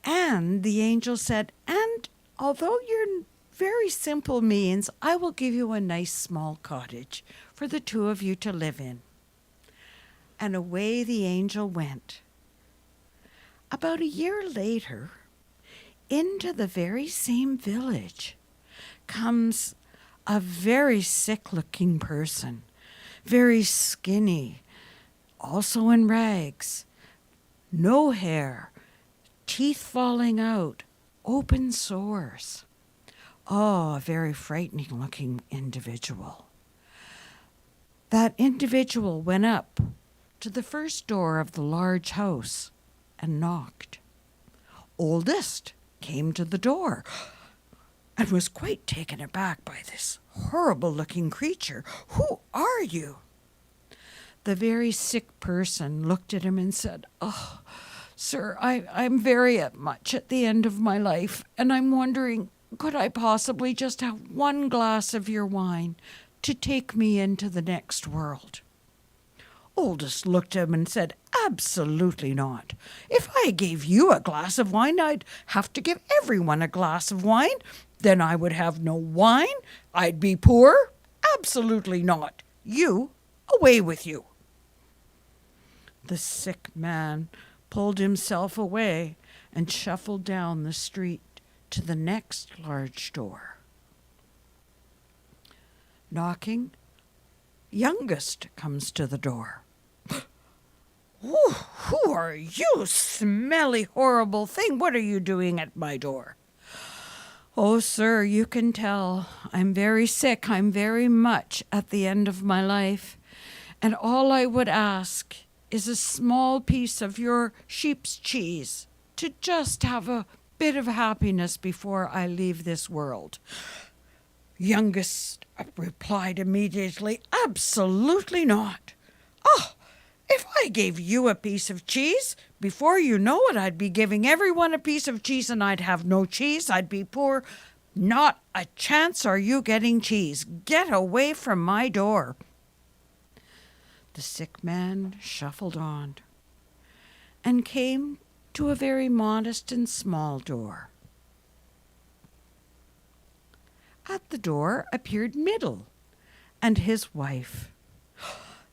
And the angel said, "And although your very simple means, I will give you a nice small cottage for the two of you to live in." And away the angel went. About a year later, into the very same village comes a very sick-looking person, very skinny, also in rags, no hair, teeth falling out, open sores. Oh, a very frightening-looking individual. That individual went up to the first door of the large house and knocked. Oldest came to the door and was quite taken aback by this horrible-looking creature. "Who are you?" The very sick person looked at him and said, "Oh, sir, I'm very much at the end of my life, and I'm wondering, could I possibly just have one glass of your wine to take me into the next world?" Oldest looked at him and said, "Absolutely not. If I gave you a glass of wine, I'd have to give everyone a glass of wine. Then I would have no wine. I'd be poor. Absolutely not. You, away with you." The sick man pulled himself away and shuffled down the street to the next large door. Knocking, youngest comes to the door. Who are you, smelly, horrible thing? What are you doing at my door?" "Oh, sir, you can tell. I'm very sick. I'm very much at the end of my life. And all I would ask is a small piece of your sheep's cheese to just have a bit of happiness before I leave this world." Youngest replied immediately, "Absolutely not. Oh, if I gave you a piece of cheese, before you know it, I'd be giving everyone a piece of cheese and I'd have no cheese. I'd be poor. Not a chance are you getting cheese. Get away from my door." The sick man shuffled on and came to a very modest and small door. At the door appeared Middle and his wife.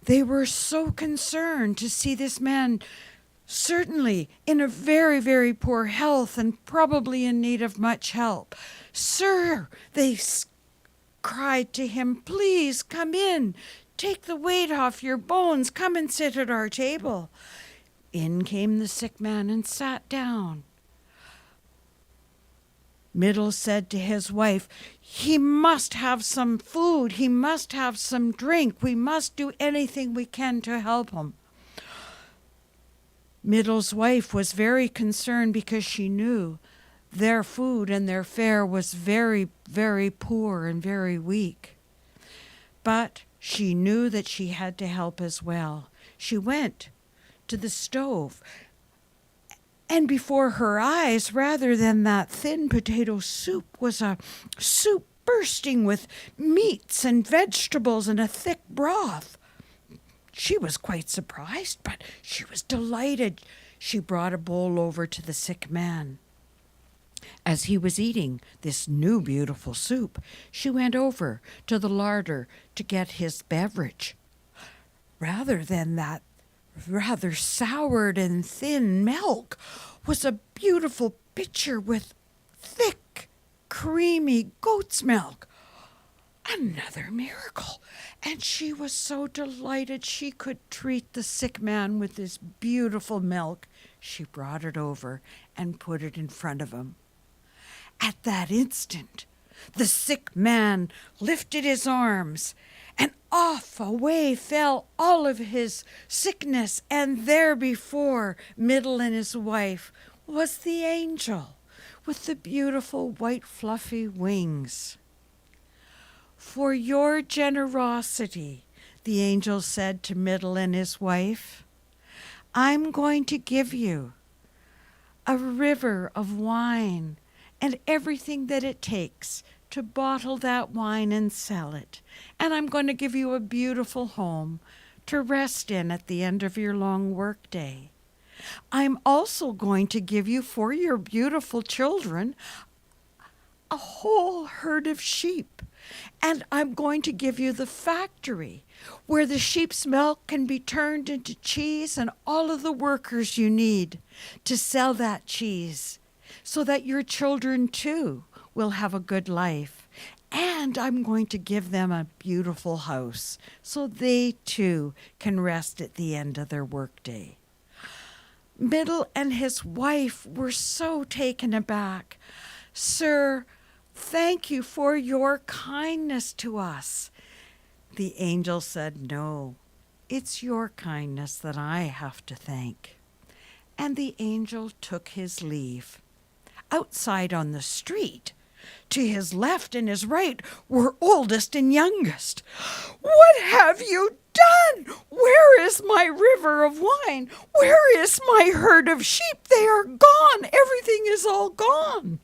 They were so concerned to see this man, certainly in a very, very poor health and probably in need of much help. "Sir," they cried to him, "please come in. Take the weight off your bones. Come and sit at our table." In came the sick man and sat down. Middle said to his wife, "He must have some food. He must have some drink. We must do anything we can to help him." Middle's wife was very concerned because she knew their food and their fare was very, very poor and very weak. But she knew that she had to help as well. She went to the stove, and before her eyes, rather than that thin potato soup, was a soup bursting with meats and vegetables and a thick broth. She was quite surprised, but she was delighted. She brought a bowl over to the sick man. As he was eating this new beautiful soup, she went over to the larder to get his beverage. Rather than that rather soured and thin milk was a beautiful pitcher with thick, creamy goat's milk. Another miracle. And she was so delighted she could treat the sick man with this beautiful milk. She brought it over and put it in front of him. At that instant, the sick man lifted his arms, and off away fell all of his sickness, and there before Middle and his wife was the angel with the beautiful white fluffy wings. "For your generosity," the angel said to Middle and his wife, "I'm going to give you a river of wine and everything that it takes to bottle that wine and sell it. And I'm going to give you a beautiful home to rest in at the end of your long work day. I'm also going to give you for your beautiful children a whole herd of sheep. And I'm going to give you the factory where the sheep's milk can be turned into cheese and all of the workers you need to sell that cheese so that your children too will have a good life. And I'm going to give them a beautiful house so they too can rest at the end of their workday. Middle and his wife were so taken aback. Sir, thank you for your kindness to us. The angel said, no, it's your kindness that I have to thank. And the angel took his leave. Outside on the street, to his left and his right, were oldest and youngest. What have you done? Where is my river of wine? Where is my herd of sheep? They are gone. Everything is all gone.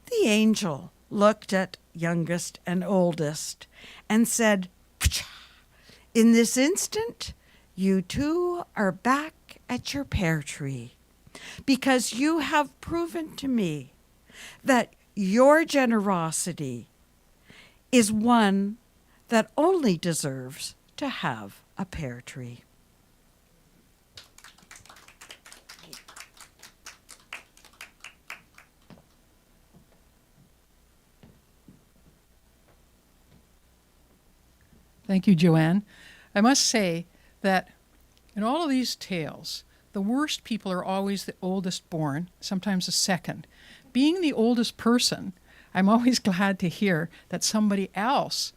The angel looked at youngest and oldest and said, "Psha! In this instant, you two are back at your pear tree, because you have proven to me that your generosity is one that only deserves to have a pear tree." Thank you, Joanne. I must say that in all of these tales, the worst people are always the oldest born, sometimes the second. Being the oldest person, I'm always glad to hear that somebody else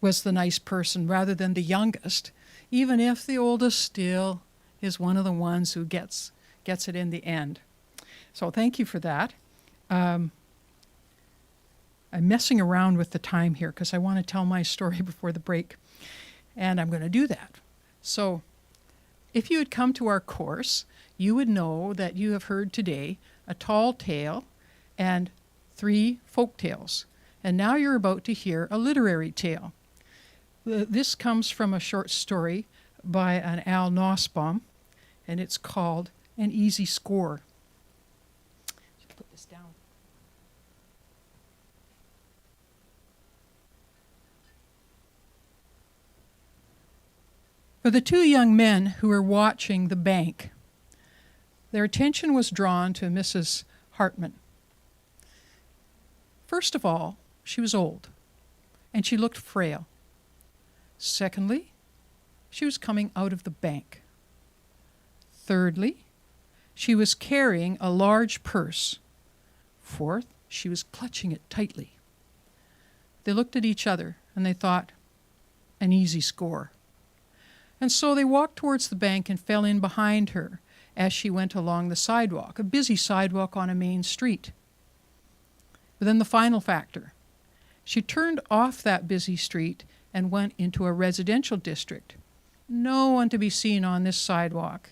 was the nice person rather than the youngest, even if the oldest still is one of the ones who gets it in the end. So thank you for that. I'm messing around with the time here because I want to tell my story before the break, and I'm going to do that. So if you had come to our course, you would know that you have heard today a tall tale and 3 folk tales. And now you're about to hear a literary tale. This comes from a short story by an Al Nussbaum, and it's called An Easy Score. Should put this down. For the 2 young men who were watching the bank, their attention was drawn to Mrs. Hartman. First of all, she was old, and she looked frail. Secondly, she was coming out of the bank. Thirdly, she was carrying a large purse. Fourth, she was clutching it tightly. They looked at each other, and they thought, an easy score. And so they walked towards the bank and fell in behind her as she went along the sidewalk, a busy sidewalk on a main street. But then the final factor. She turned off that busy street and went into a residential district. No one to be seen on this sidewalk.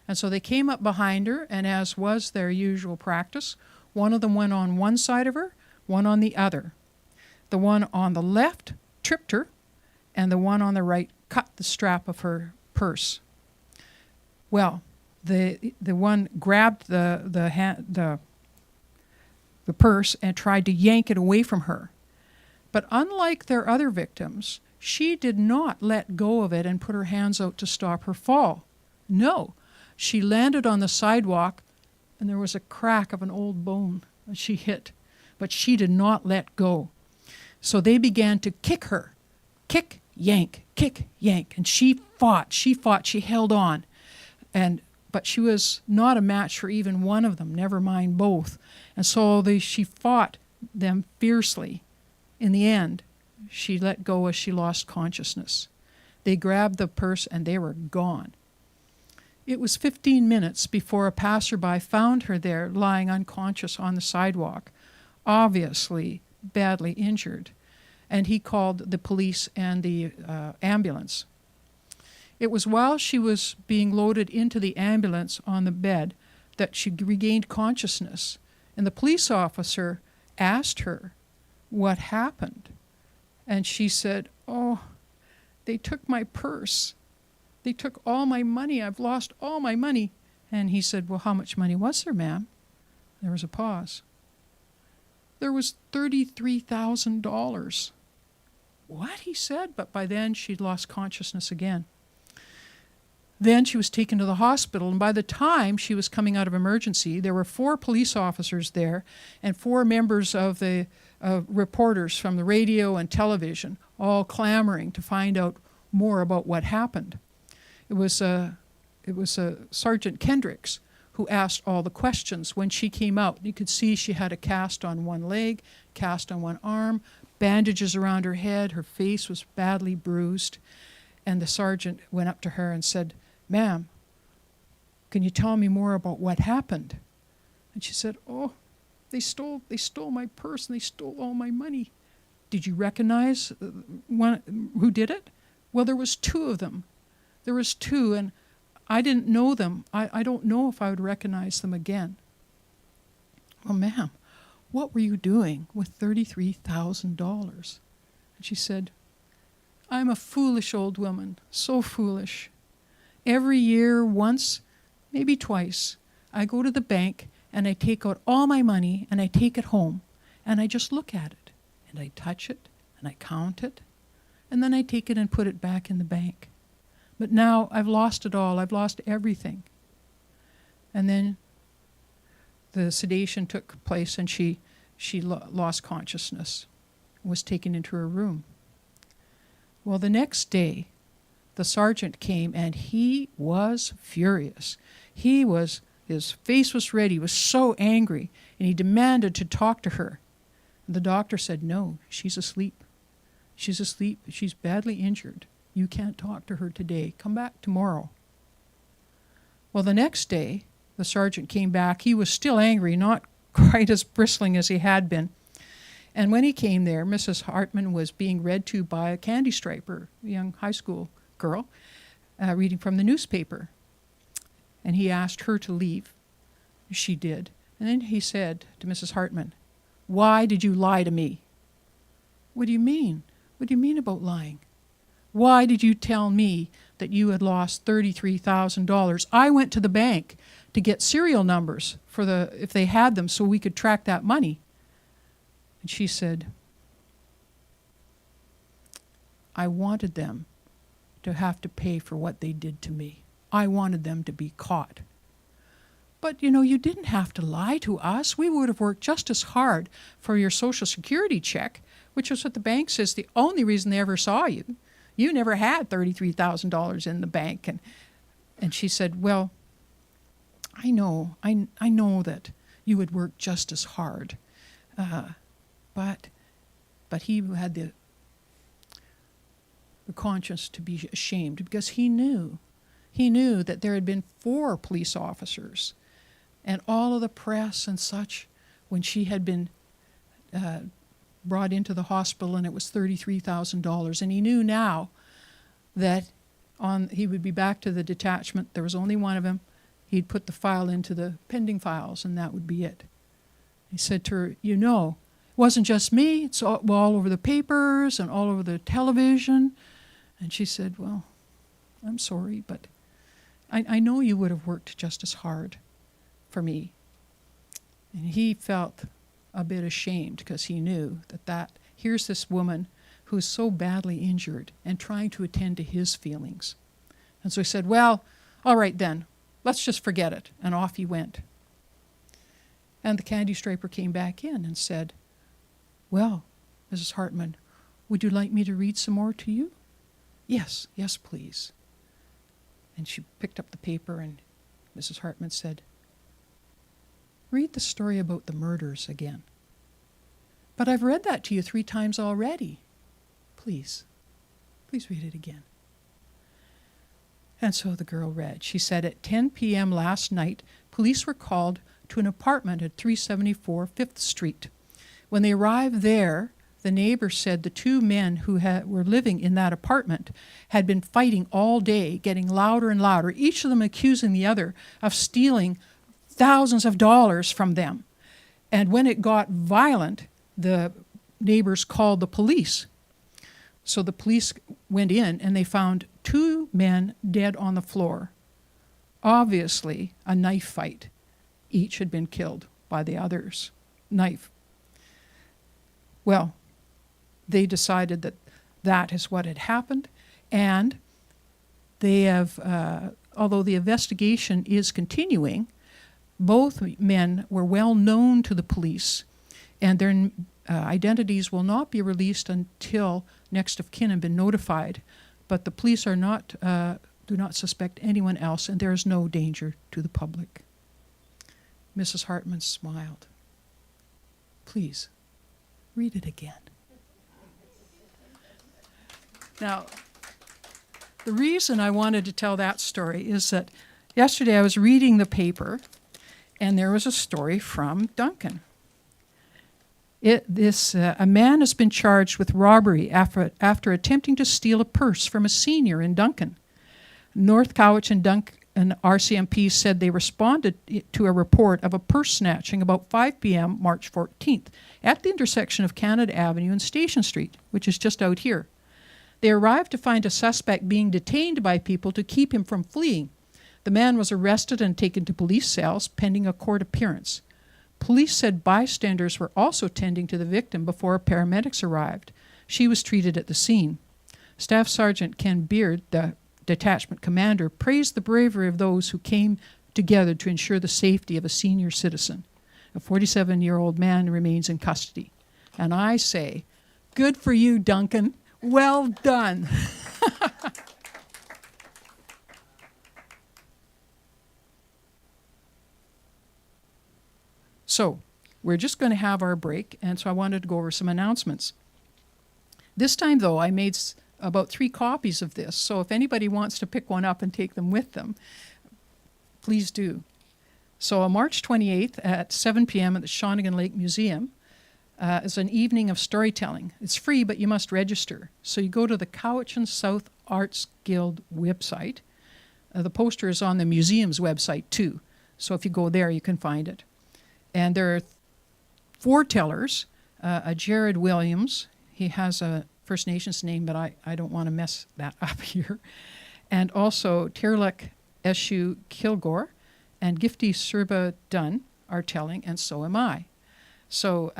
And so they came up behind her, and as was their usual practice, one of them went on one side of her, one on the other. The one on the left tripped her, and the one on the right cut the strap of her purse. Well, the one grabbed the purse and tried to yank it away from her. But unlike their other victims, she did not let go of it and put her hands out to stop her fall. No, she landed on the sidewalk, and there was a crack of an old bone that she hit. But she did not let go. So they began to kick her. Kick, yank, and she fought, she held on. But she was not a match for even one of them, never mind both. And so she fought them fiercely. In the end, she let go as she lost consciousness. They grabbed the purse and they were gone. It was 15 minutes before a passerby found her there lying unconscious on the sidewalk, obviously badly injured, and he called the police and the ambulance. It was while she was being loaded into the ambulance on the bed that she regained consciousness, and the police officer asked her, what happened? And she said, oh, they took my purse. They took all my money. I've lost all my money. And he said, well, how much money was there, ma'am? There was a pause. There was $33,000. What? He said, but by then she'd lost consciousness again. Then she was taken to the hospital, and by the time she was coming out of emergency, there were 4 police officers there and 4 members of the reporters from the radio and television, all clamoring to find out more about what happened. It was Sergeant Kendricks who asked all the questions. When she came out, you could see she had a cast on one leg, cast on one arm, bandages around her head, her face was badly bruised. And the sergeant went up to her and said, ma'am, can you tell me more about what happened? And she said, oh, they stole my purse and they stole all my money. Did you recognize who did it? Well, there was 2 of them. There was 2, and I didn't know them. I don't know if I would recognize them again. Well, ma'am, what were you doing with $33,000? And she said, I'm a foolish old woman, so foolish. Every year, once, maybe twice, I go to the bank and I take out all my money and I take it home and I just look at it and I touch it and I count it and then I take it and put it back in the bank. But now I've lost it all. I've lost everything. And then the sedation took place and she lost consciousness, was taken into her room. Well, the next day, the sergeant came and he was furious. His face was red. He was so angry and he demanded to talk to her. The doctor said, no, she's asleep. She's asleep. She's badly injured. You can't talk to her today. Come back tomorrow. Well, the next day, the sergeant came back. He was still angry, not quite as bristling as he had been. And when he came there, Mrs. Hartman was being read to by a candy striper, a young high school girl, reading from the newspaper. And he asked her to leave. She did. And then he said to Mrs. Hartman, why did you lie to me? What do you mean? What do you mean about lying? Why did you tell me that you had lost $33,000? I went to the bank to get serial numbers if they had them so we could track that money. And she said, I wanted them to have to pay for what they did to me. I wanted them to be caught. But, you didn't have to lie to us. We would have worked just as hard for your Social Security check, which is what the bank says the only reason they ever saw you. You never had $33,000 in the bank. And she said, well, I know that you would work just as hard. But he had the conscience to be ashamed because he knew that there had been 4 police officers and all of the press and such when she had been brought into the hospital and it was $33,000. And he knew now that he would be back to the detachment. There was only one of him. He'd put the file into the pending files and that would be it. He said to her, it wasn't just me. It's all over the papers and all over the television. And she said, well, I'm sorry, but I know you would have worked just as hard for me. And he felt a bit ashamed because he knew that here's this woman who's so badly injured and trying to attend to his feelings. And so he said, well, all right then, let's just forget it. And off he went. And the candy striper came back in and said, well, Mrs. Hartman, would you like me to read some more to you? Yes, please. And she picked up the paper and Mrs. Hartman said, read the story about the murders again. But I've read that to you 3 times already. Please read it again. And so the girl read. She said, at 10 p.m. last night, police were called to an apartment at 374 5th Street. When they arrived there, the neighbor said the 2 men who were living in that apartment had been fighting all day, getting louder and louder, each of them accusing the other of stealing thousands of dollars from them. And when it got violent, the neighbors called the police. So the police went in and they found 2 men dead on the floor. Obviously, a knife fight. Each had been killed by the other's knife. Well, they decided that that is what had happened, and they have, although the investigation is continuing, both men were well known to the police, and their identities will not be released until next of kin have been notified. But the police are not, do not suspect anyone else, and there is no danger to the public. Mrs. Hartman smiled. Please, read it again. Now, the reason I wanted to tell that story is that yesterday I was reading the paper, and there was a story from Duncan. A man has been charged with robbery after attempting to steal a purse from a senior in Duncan. North Cowichan and Duncan RCMP said they responded to a report of a purse snatching about 5 p.m. March 14th at the intersection of Canada Avenue and Station Street, which is just out here. They arrived to find a suspect being detained by people to keep him from fleeing. The man was arrested and taken to police cells pending a court appearance. Police said bystanders were also tending to the victim before paramedics arrived. She was treated at the scene. Staff Sergeant Ken Beard, the detachment commander, praised the bravery of those who came together to ensure the safety of a senior citizen. A 47-year-old man remains in custody. And I say, good for you, Duncan. Well done. So, we're just going to have our break, and so I wanted to go over some announcements. This time, though, I made about 3 copies of this, so if anybody wants to pick one up and take them with them, please do. So on March 28th at 7 p.m. at the Shawnigan Lake Museum is an evening of storytelling. It's free, but you must register. So you go to the Cowichan South Arts Guild website. The poster is on the museum's website, too. So if you go there, you can find it. And there are 4 tellers, a Jared Williams. He has a First Nations name, but I don't want to mess that up here. And also Tirlek Eshu Kilgore and Gifty Surba Dunn are telling, and so am I. So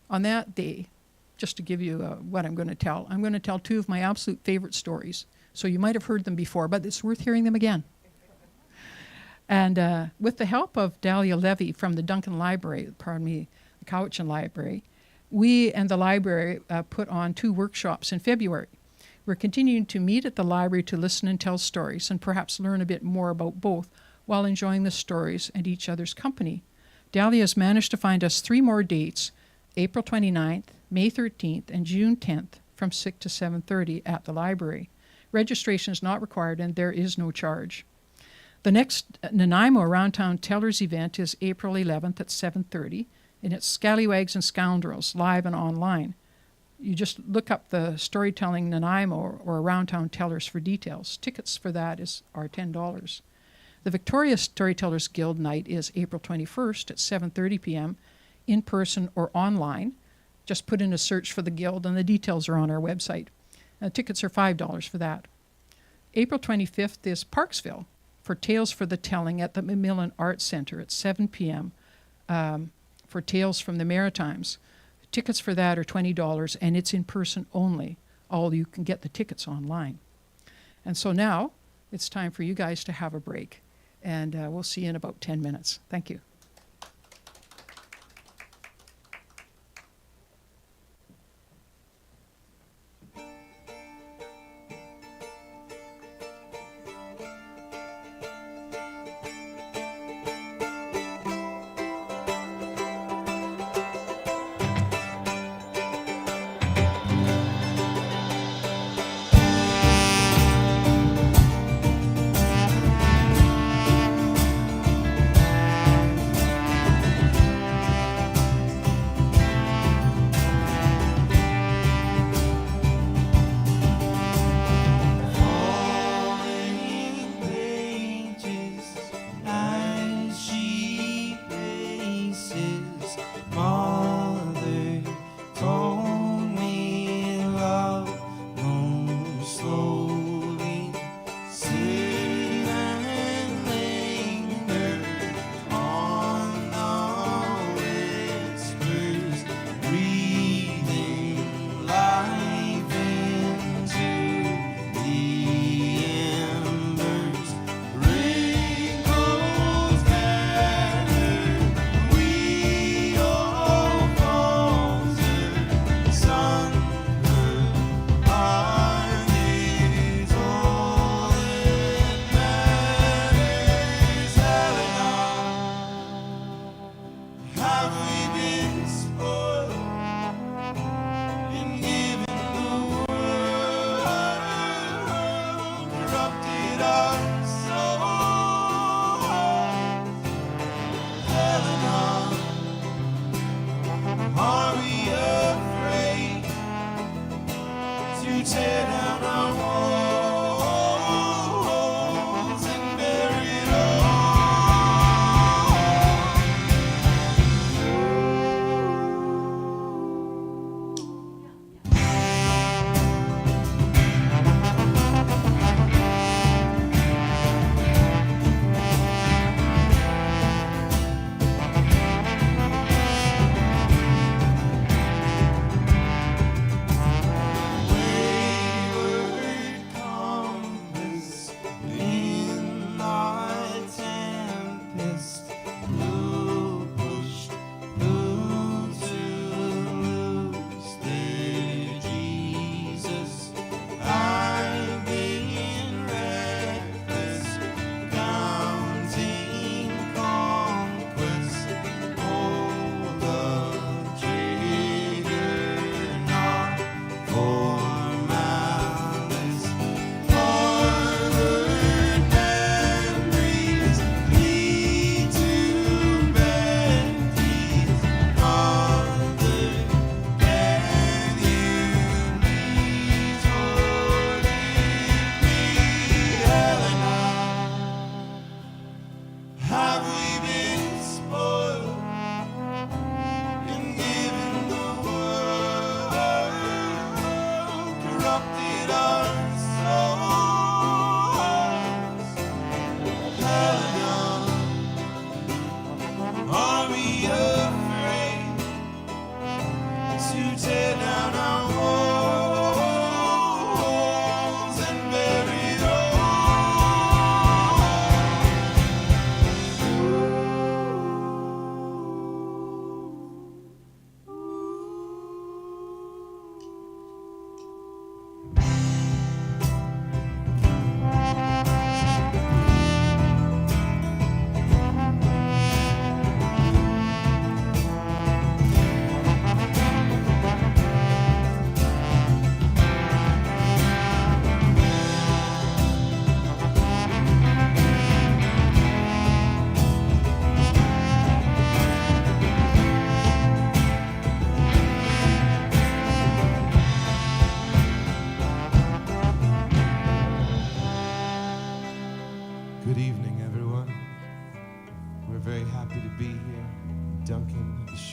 on that day, just to give you what I'm going to tell 2 of my absolute favorite stories. So you might have heard them before, but it's worth hearing them again. And with the help of Dahlia Levy from the Duncan Library, the Cowichan Library, we and the library put on 2 workshops in February. We're continuing to meet at the library to listen and tell stories and perhaps learn a bit more about both while enjoying the stories and each other's company. Dahlia has managed to find us 3 more dates, April 29th, May 13th, and June 10th from 6 to 7:30 at the library. Registration is not required and there is no charge. The next Nanaimo Around Town Tellers event is April 11th at 7:30, and it's Scallywags and Scoundrels, live and online. You just look up the Storytelling Nanaimo or Around Town Tellers for details. Tickets for that are $10. The Victoria Storytellers Guild night is April 21st at 7:30 p.m. in person or online. Just put in a search for the Guild and the details are on our website. Tickets are $5 for that. April 25th is Parksville for Tales for the Telling at the Macmillan Arts Centre at 7 p.m. For Tales from the Maritimes. Tickets for that are $20 and it's in person only. You can get the tickets online. And so now it's time for you guys to have a break. And we'll see you in about 10 minutes. Thank you.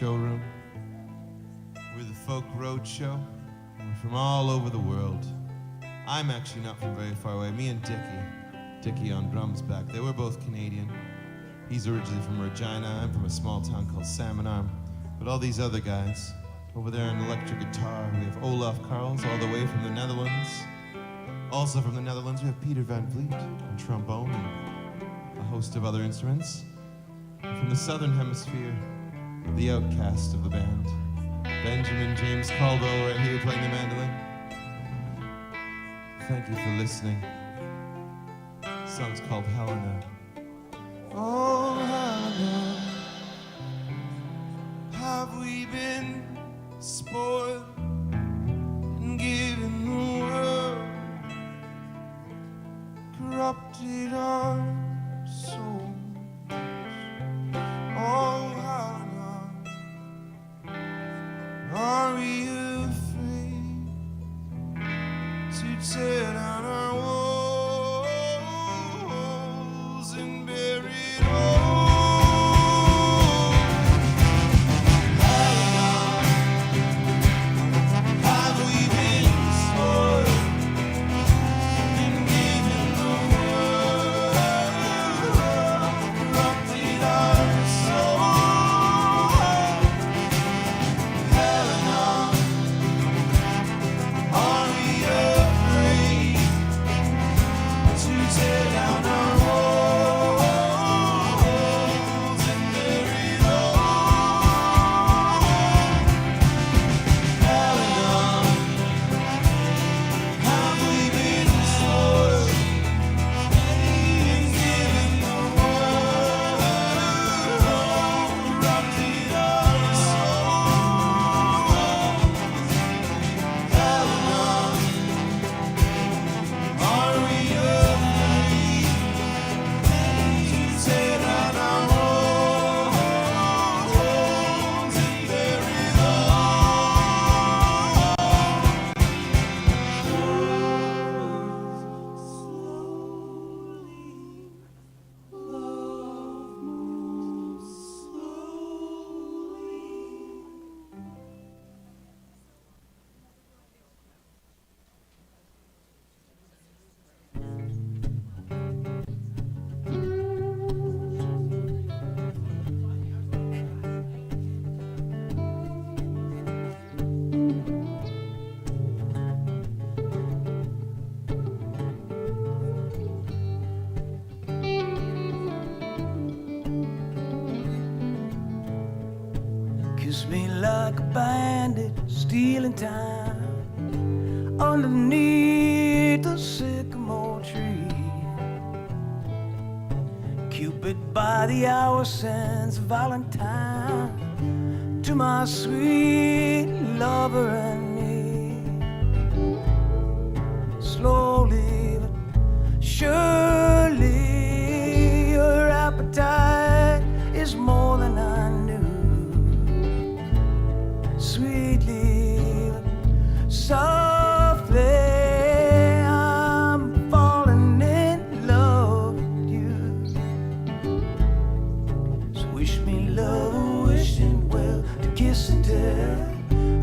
Showroom. We're the Folk Road Show. We're from all over the world. I'm actually not from very far away. Me and Dickie on drums back there, we're both Canadian. He's originally from Regina. I'm from a small town called Salmon Arm. But all these other guys, over there on electric guitar, we have Olaf Karls all the way from the Netherlands. Also from the Netherlands, we have Peter Van Vliet on trombone and a host of other instruments. And from the Southern Hemisphere, the outcast of the band, Benjamin James Caldwell right here playing the mandolin. Thank you for listening. The song's called Helena. Oh, Helena, have we been spoiled and given the world, corrupted our souls? Oh, Helena, are we afraid to tear down our walls and bury it all? Have we been spoiled and given the world, corrupted our souls? Helena, are we afraid to tear down our walls and bury it all? Helena, have we been spoiled and given the world, corrupted our souls? Helena, are we afraid to tear down our walls and bury it Kiss me like a bandit, stealing time underneath the sycamore tree. Cupid by the hour sends Valentine to my sweet lover and me. Slowly but surely, your appetite is more than I knew. Sweetly but softly, I'm falling in love with you. So wish me love, wishing well, to kiss and tell,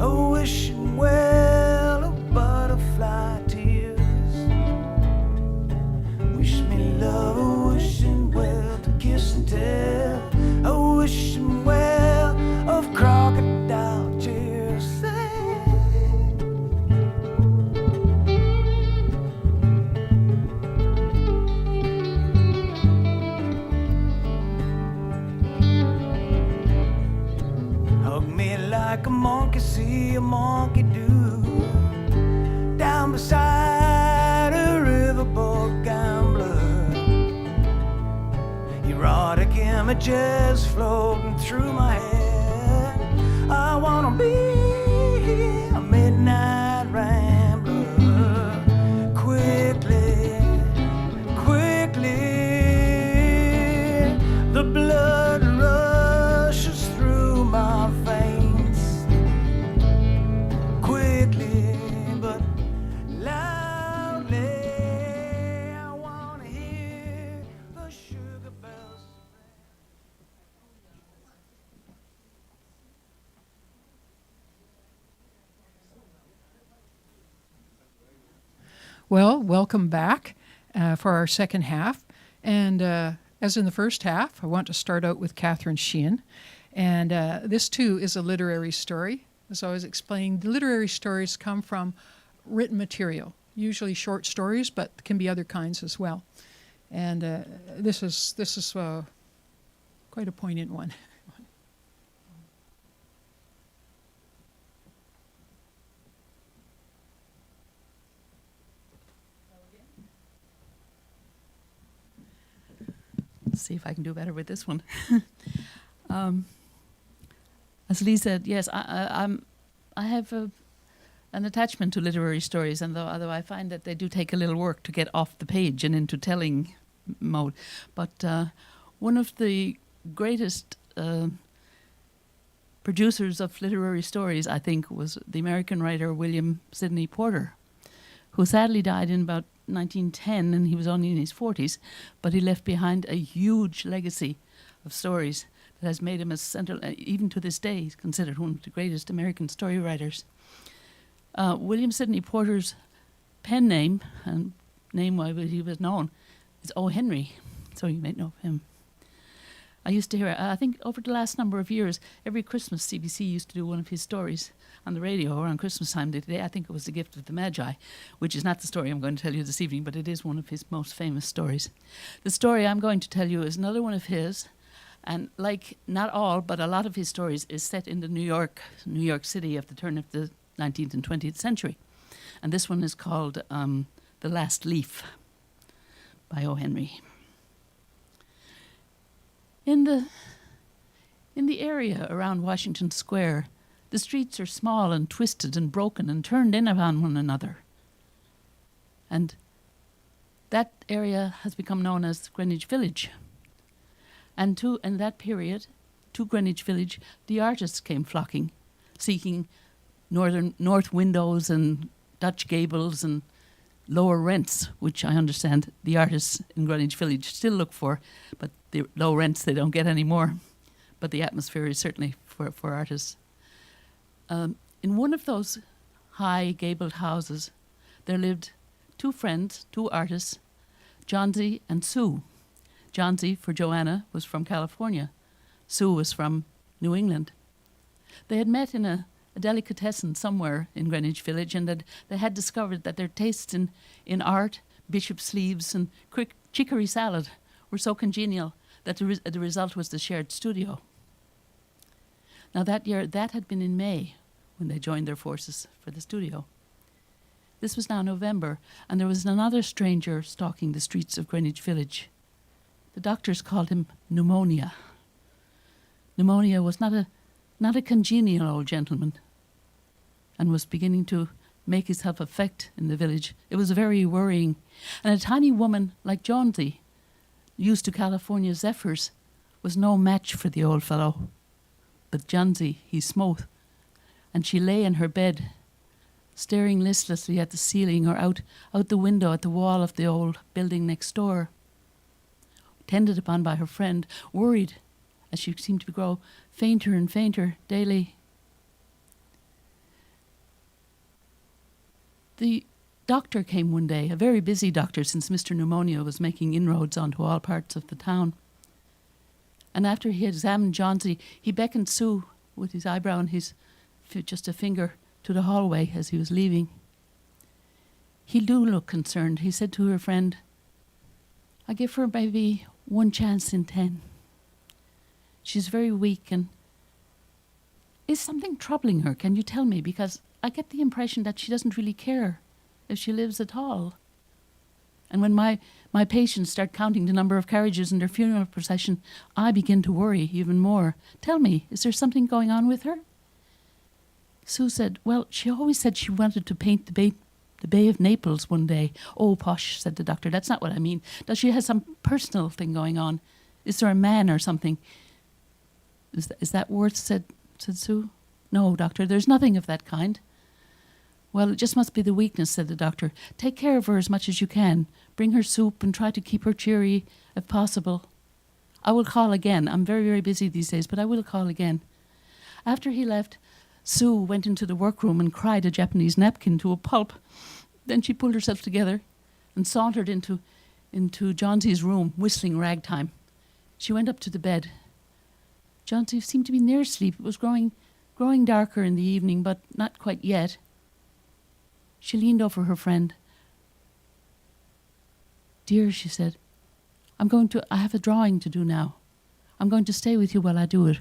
oh, wishing well of butterfly tears. Wish me love, wishing well, to kiss and tell, oh, wishing well of crocodile tears. Hug me like a monkey see a monkey do, down beside a riverboat gambler. Erotic images floating through my head. I wanna be a midnight rambler. Quickly, quickly, the blood rushes through my veins. Quickly, but loudly, I wanna hear the sugar bells. Well, welcome back for our second half. And as in the first half, I want to start out with Catherine Sheehan. And this, too, is a literary story. As I was explaining, the literary stories come from written material, usually short stories, but can be other kinds as well. And this is quite a poignant one. Let's see if I can do better with this one. As Lee said, yes, I have an attachment to literary stories, and although I find that they do take a little work to get off the page and into telling mode. But one of the greatest producers of literary stories, I think, was the American writer William Sidney Porter, who sadly died in about 1910, and he was only in his 40s, but he left behind a huge legacy of stories that has made him a central, even to this day, he's considered one of the greatest American story writers. William Sidney Porter's pen name, and name why he was known, is O. Henry, so you might know of him. I used to hear, I think over the last number of years, every Christmas CBC used to do one of his stories on the radio around Christmas time. Today, I think it was The Gift of the Magi, which is not the story I'm going to tell you this evening, but it is one of his most famous stories. The story I'm going to tell you is another one of his, and like not all, but a lot of his stories is set in the New York City of the turn of the 19th and 20th century. And this one is called The Last Leaf by O. Henry. In the area around Washington Square, the streets are small and twisted and broken and turned in upon one another. And that area has become known as Greenwich Village. And in that period, to Greenwich Village, the artists came flocking, seeking north windows and Dutch gables and lower rents, which I understand the artists in Greenwich Village still look for, but the low rents they don't get anymore. But the atmosphere is certainly for artists. In one of those high gabled houses, there lived two friends, two artists, Johnsy and Sue. Johnsy, for Joanna, was from California. Sue was from New England. They had met in a delicatessen somewhere in Greenwich Village, and they had discovered that their tastes in art, bishop sleeves, and chicory salad were so congenial that the result was the shared studio. Now that year, that had been in May when they joined their forces for the studio. This was now November, and there was another stranger stalking the streets of Greenwich Village. The doctors called him Pneumonia. Pneumonia was not a congenial old gentleman, and was beginning to make himself a effect in the village. It was very worrying. And a tiny woman like Johnsy, used to California zephyrs, was no match for the old fellow. But Johnsy he smote, and she lay in her bed, staring listlessly at the ceiling or out the window at the wall of the old building next door. Tended upon by her friend, worried as she seemed to grow fainter and fainter daily. The doctor came one day, a very busy doctor since Mr. Pneumonia was making inroads onto all parts of the town. And after he had examined Johnsy, he beckoned Sue with his eyebrow and just a finger to the hallway as he was leaving. He do look concerned. He said to her friend, "I give her maybe 1 chance in 10. She's very weak, and is something troubling her? Can you tell me? Because I get the impression that she doesn't really care if she lives at all. And when my patients start counting the number of carriages in their funeral procession, I begin to worry even more. Tell me, is there something going on with her?" Sue said, "Well, she always said she wanted to paint the Bay of Naples one day." "Oh, posh," said the doctor. "That's not what I mean. Does she have some personal thing going on? Is there a man or something?" Is that worth?" said Sue. "No, doctor, there's nothing of that kind." "Well, it just must be the weakness," said the doctor. "Take care of her as much as you can. Bring her soup and try to keep her cheery if possible. I will call again. I'm very, very busy these days, but I will call again." After he left, Sue went into the workroom and cried a Japanese napkin to a pulp. Then she pulled herself together and sauntered into Johnsie's room, whistling ragtime. She went up to the bed. Johnsie seemed to be near sleep. It was growing darker in the evening, but not quite yet. She leaned over her friend. "Dear," she said, I have a drawing to do now. I'm going to stay with you while I do it.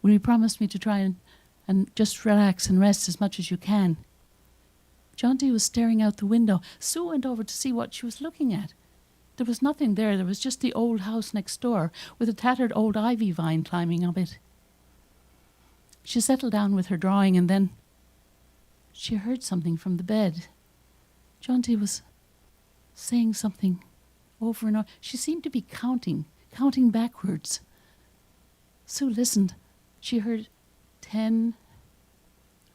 Will you promise me to try and just relax and rest as much as you can?" Johnsie was staring out the window. Sue went over to see what she was looking at. There was nothing there. There was just the old house next door with a tattered old ivy vine climbing up it. She settled down with her drawing, and then she heard something from the bed. Johnsie was saying something over and over. She seemed to be counting backwards. Sue listened. She heard 10,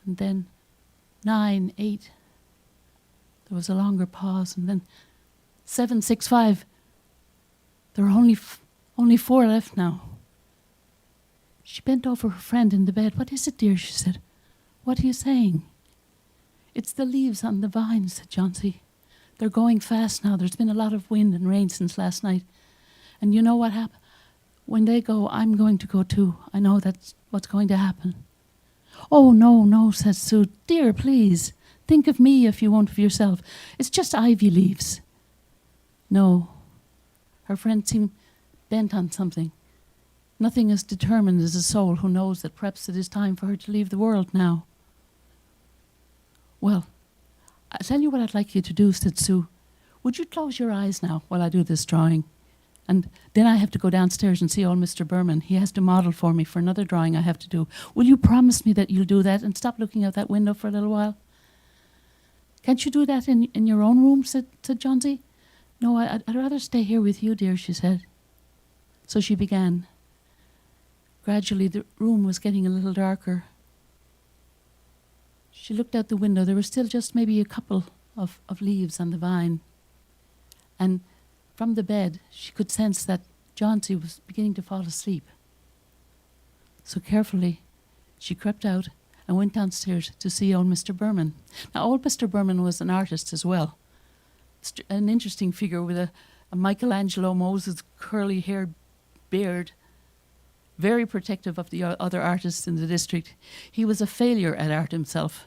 and then 9, 8. There was a longer pause, and then 7, 6, 5. There were only 4 left now. She bent over her friend in the bed. "What is it, dear?" she said. "What are you saying?" "It's the leaves on the vine," said Johnsie. "They're going fast now. There's been a lot of wind and rain since last night. And you know what happened? When they go, I'm going to go too. I know that's what's going to happen." "Oh, no, no," said Sue. "Dear, please. Think of me if you won't of yourself. It's just ivy leaves." No. Her friend seemed bent on something. Nothing as determined as a soul who knows that perhaps it is time for her to leave the world now. "Well, I'll tell you what I'd like you to do," said Sue. "Would you close your eyes now while I do this drawing? And then I have to go downstairs and see old Mr. Berman. He has to model for me for another drawing I have to do. Will you promise me that you'll do that and stop looking out that window for a little while?" "Can't you do that in your own room?" said Johnsie. "No, I'd rather stay here with you, dear," she said. So she began. Gradually, the room was getting a little darker. She looked out the window. There were still just maybe a couple of leaves on the vine. And from the bed, she could sense that Johnsie was beginning to fall asleep. So carefully, she crept out and went downstairs to see old Mr. Berman. Now, old Mr. Berman was an artist as well. An interesting figure with a Michelangelo Moses curly-haired beard, very protective of the other artists in the district. He was a failure at art himself.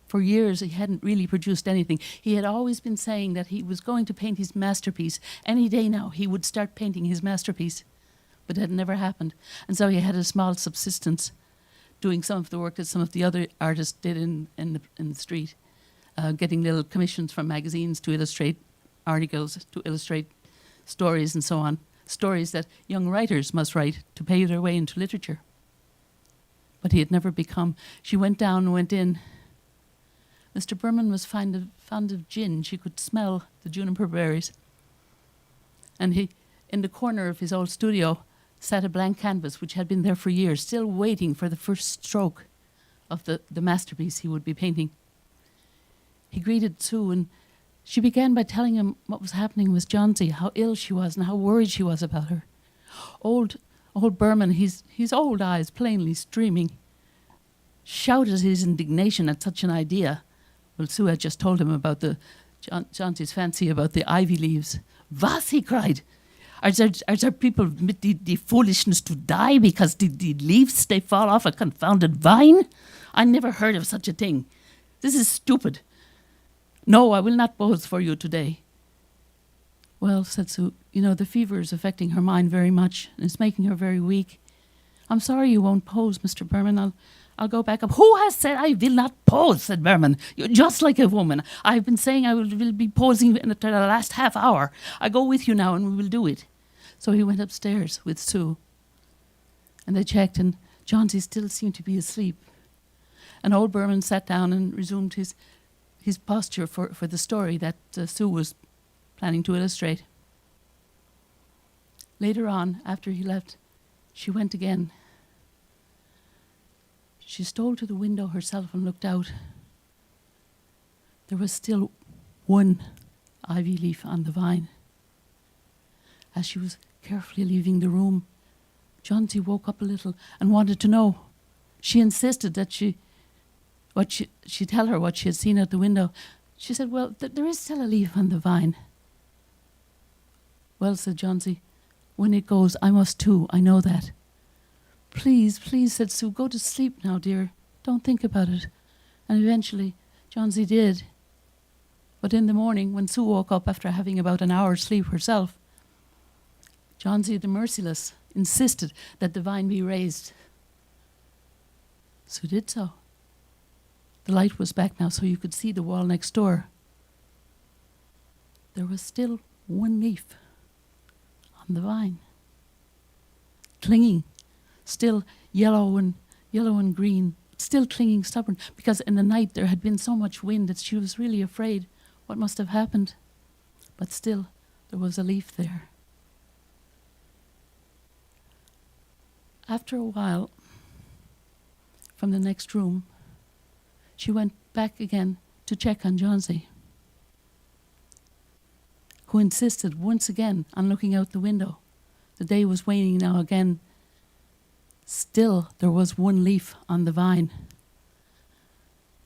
For years, he hadn't really produced anything. He had always been saying that he was going to paint his masterpiece. Any day now, he would start painting his masterpiece. But it had never happened. And so he had a small subsistence, doing some of the work that some of the other artists did in the street, getting little commissions from magazines to illustrate articles, to illustrate stories and so on. Stories that young writers must write to pay their way into literature. But he had never become. She went down and went in. Mr. Berman was fond of gin. She could smell the juniper berries. And he, in the corner of his old studio, sat a blank canvas which had been there for years, still waiting for the first stroke of the masterpiece he would be painting. He greeted Sue, and she began by telling him what was happening with Johnsie, how ill she was and how worried she was about her. Old Berman, his old eyes plainly streaming, shouted his indignation at such an idea. Well, Sue had just told him about Johnsie's fancy about the ivy leaves. "Was?" he cried. Are there people with the foolishness to die because the leaves, they fall off a confounded vine? I never heard of such a thing. This is stupid. No, I will not pose for you today." "Well," said Sue, the fever is affecting her mind very much, and it's making her very weak. I'm sorry you won't pose, Mr. Berman. I'll go back up." "Who has said I will not pose?" said Berman. "You're just like a woman. I've been saying I will be posing in the last half hour. I go with you now and we will do it." So he went upstairs with Sue. And they checked, and Johnsie still seemed to be asleep. And old Berman sat down and resumed his posture for the story that Sue was planning to illustrate. Later on, after he left, she went again. She stole to the window herself and looked out. There was still one ivy leaf on the vine. As she was carefully leaving the room, Johnsie woke up a little and wanted to know. She insisted that she tell her what she had seen out the window. She said, well, there is still a leaf on the vine. Well, said Johnsy, when it goes, I must too, I know that. Please, please, said Sue, go to sleep now, dear. Don't think about it. And eventually, Johnsy did. But in the morning, when Sue woke up after having about an hour's sleep herself, Johnsy the merciless insisted that the vine be raised. Sue did so. The light was back now, so you could see the wall next door. There was still one leaf on the vine, clinging, still yellow and green, still clinging stubborn, because in the night there had been so much wind that she was really afraid what must have happened. But still, there was a leaf there. After a while, from the next room, she went back again to check on Johnsy, who insisted once again on looking out the window. The day was waning now again. Still, there was one leaf on the vine.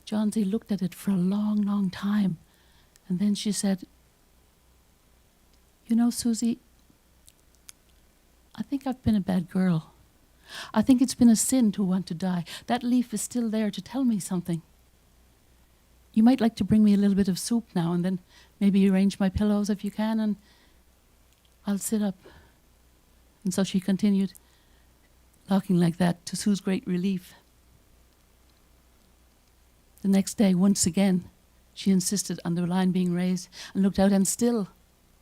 Johnsy looked at it for a long, long time, and then she said, you know, Susie, I think I've been a bad girl. I think it's been a sin to want to die. That leaf is still there to tell me something. You might like to bring me a little bit of soup now and then maybe arrange my pillows if you can, and I'll sit up. And so she continued, talking like that to Sue's great relief. The next day, once again, she insisted on the line being raised and looked out, and still,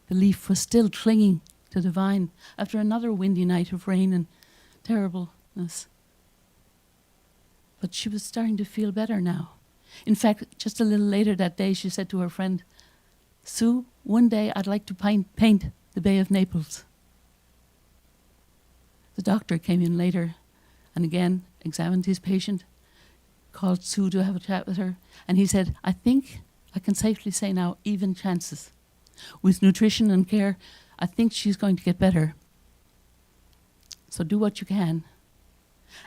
the leaf was still clinging to the vine after another windy night of rain and terribleness. But she was starting to feel better now. In fact, just a little later that day, she said to her friend, Sue, one day I'd like to paint the Bay of Naples. The doctor came in later and again examined his patient, called Sue to have a chat with her, and he said, I think I can safely say now, even chances. With nutrition and care, I think she's going to get better. So do what you can.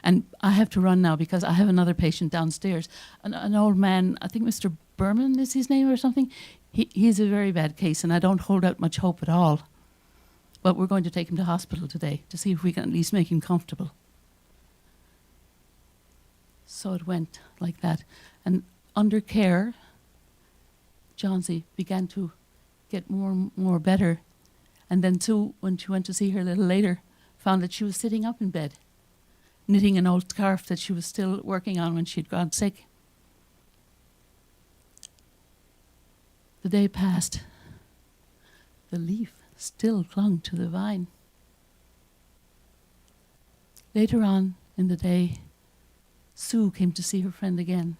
And I have to run now because I have another patient downstairs. An old man, I think Mr. Berman is his name or something. He's a very bad case, and I don't hold out much hope at all. But we're going to take him to hospital today to see if we can at least make him comfortable. So it went like that. And under care, Johnsy began to get more and more better. And then Sue, when she went to see her a little later, found that she was sitting up in bed, knitting an old scarf that she was still working on when she'd gone sick. The day passed. The leaf still clung to the vine. Later on in the day, Sue came to see her friend again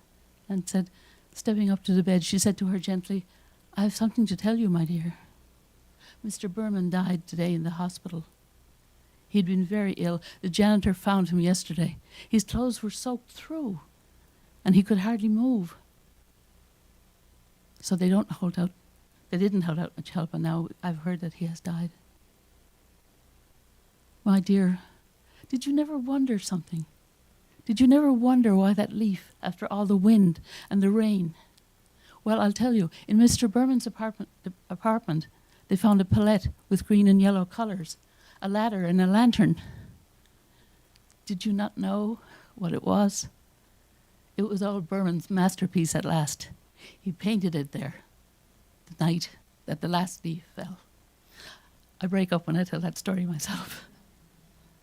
and said, stepping up to the bed, she said to her gently, I have something to tell you, my dear. Mr. Berman died today in the hospital. He'd been very ill. The janitor found him yesterday. His clothes were soaked through, and he could hardly move. So they didn't hold out much help, and now I've heard that he has died. My dear, did you never wonder something? Did you never wonder why that leaf, after all the wind and the rain? Well, I'll tell you, in Mr. Berman's apartment, they found a palette with green and yellow colors, a ladder and a lantern. Did you not know what it was? It was old Berman's masterpiece at last. He painted it there the night that the last leaf fell. I break up when I tell that story myself.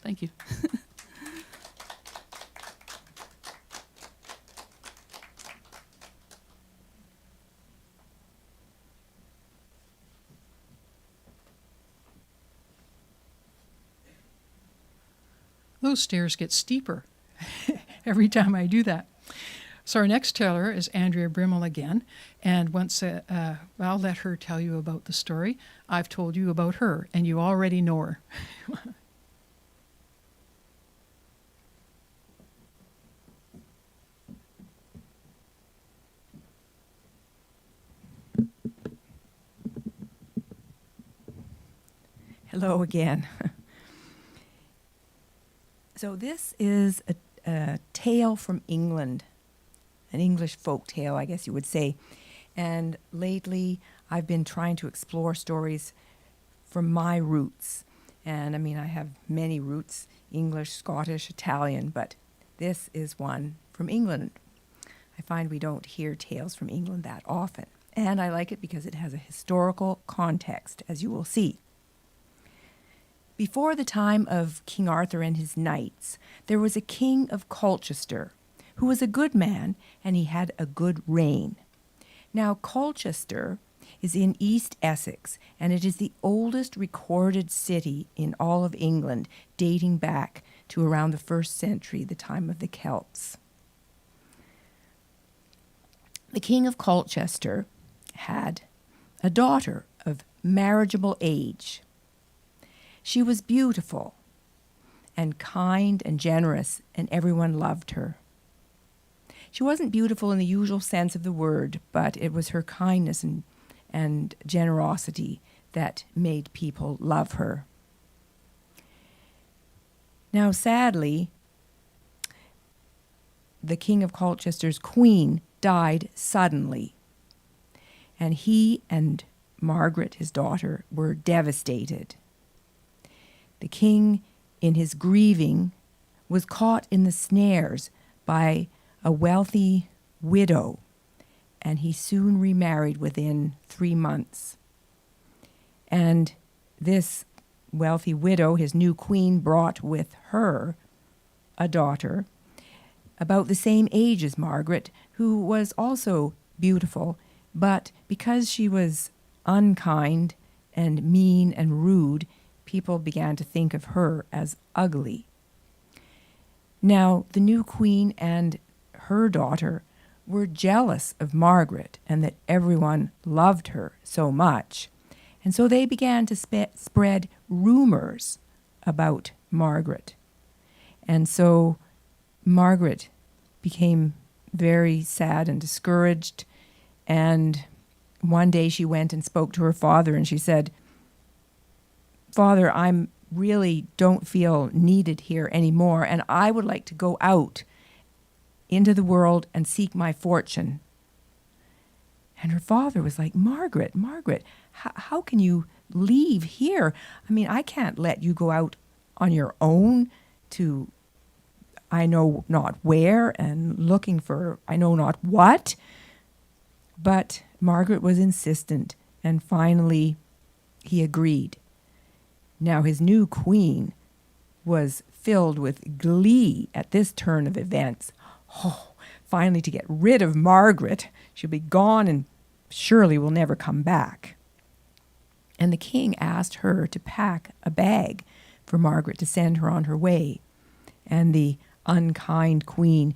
Thank you. Those stairs get steeper every time I do that. So our next teller is Andrea Brimmel again, and once I'll let her tell you about the story. I've told you about her, and you already know her. Hello again. So this is a tale from England, an English folk tale, I guess you would say. And lately, I've been trying to explore stories from my roots. And I mean, I have many roots, English, Scottish, Italian, but this is one from England. I find we don't hear tales from England that often. And I like it because it has a historical context, as you will see. Before the time of King Arthur and his knights, there was a king of Colchester who was a good man, and he had a good reign. Now, Colchester is in East Essex, and it is the oldest recorded city in all of England, dating back to around the 1st century, the time of the Celts. The King of Colchester had a daughter of marriageable age. She was beautiful and kind and generous, and everyone loved her. She wasn't beautiful in the usual sense of the word, but it was her kindness and generosity that made people love her. Now, sadly, the King of Colchester's queen died suddenly, and he and Margaret, his daughter, were devastated. The king, in his grieving, was caught in the snares by a wealthy widow, and he soon remarried within 3 months. And this wealthy widow, his new queen, brought with her a daughter about the same age as Margaret, who was also beautiful, but because she was unkind and mean and rude, people began to think of her as ugly. Now, the new queen and her daughter were jealous of Margaret and that everyone loved her so much. And so they began to spread rumors about Margaret. And so Margaret became very sad and discouraged. And one day she went and spoke to her father, and she said, "Father, I'm really don't feel needed here anymore, and I would like to go out into the world and seek my fortune." And her father was like, Margaret, how can you leave here? I mean, I can't let you go out on your own to I know not where and looking for I know not what." But Margaret was insistent, and finally he agreed. Now his new queen was filled with glee at this turn of events. Oh, finally to get rid of Margaret. She'll be gone and surely will never come back. And the king asked her to pack a bag for Margaret to send her on her way. And the unkind queen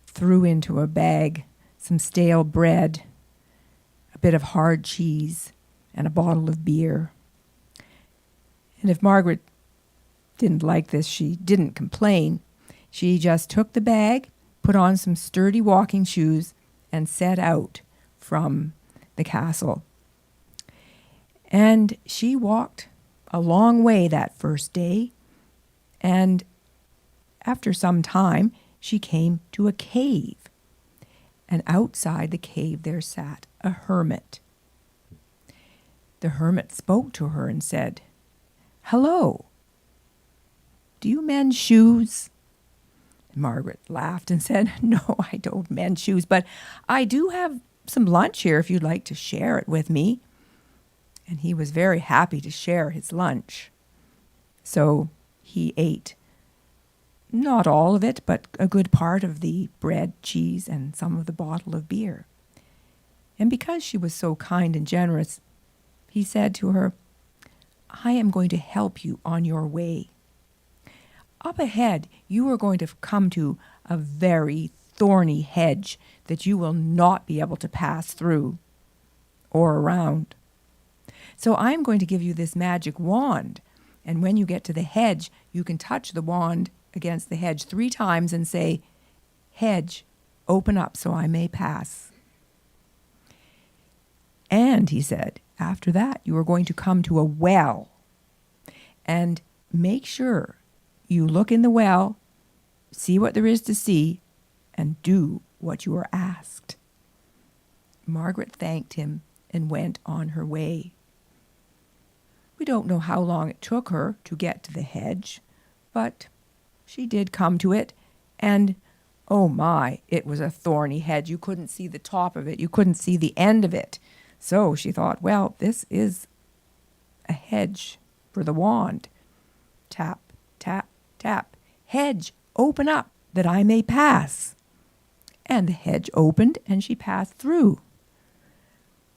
threw into a bag some stale bread, a bit of hard cheese, and a bottle of beer. And if Margaret didn't like this, she didn't complain. She just took the bag, put on some sturdy walking shoes, and set out from the castle. And she walked a long way that first day, and after some time, she came to a cave. And outside the cave there sat a hermit. The hermit spoke to her and said, "Hello, do you mend shoes?" Margaret laughed and said, "No, I don't mend shoes, but I do have some lunch here if you'd like to share it with me." And he was very happy to share his lunch. So he ate not all of it, but a good part of the bread, cheese, and some of the bottle of beer. And because she was so kind and generous, he said to her, "I am going to help you on your way. Up ahead, you are going to come to a very thorny hedge that you will not be able to pass through or around. So I'm going to give you this magic wand, and when you get to the hedge, you can touch the wand against the hedge 3 times and say, 'Hedge, open up so I may pass.' And," he said, "after that, you are going to come to a well. And make sure you look in the well, see what there is to see, and do what you are asked." Margaret thanked him and went on her way. We don't know how long it took her to get to the hedge, but she did come to it, and oh my, it was a thorny hedge. You couldn't see the top of it. You couldn't see the end of it. So she thought, well, this is a hedge for the wand. Tap, tap, tap. Hedge, open up that I may pass. And the hedge opened and she passed through.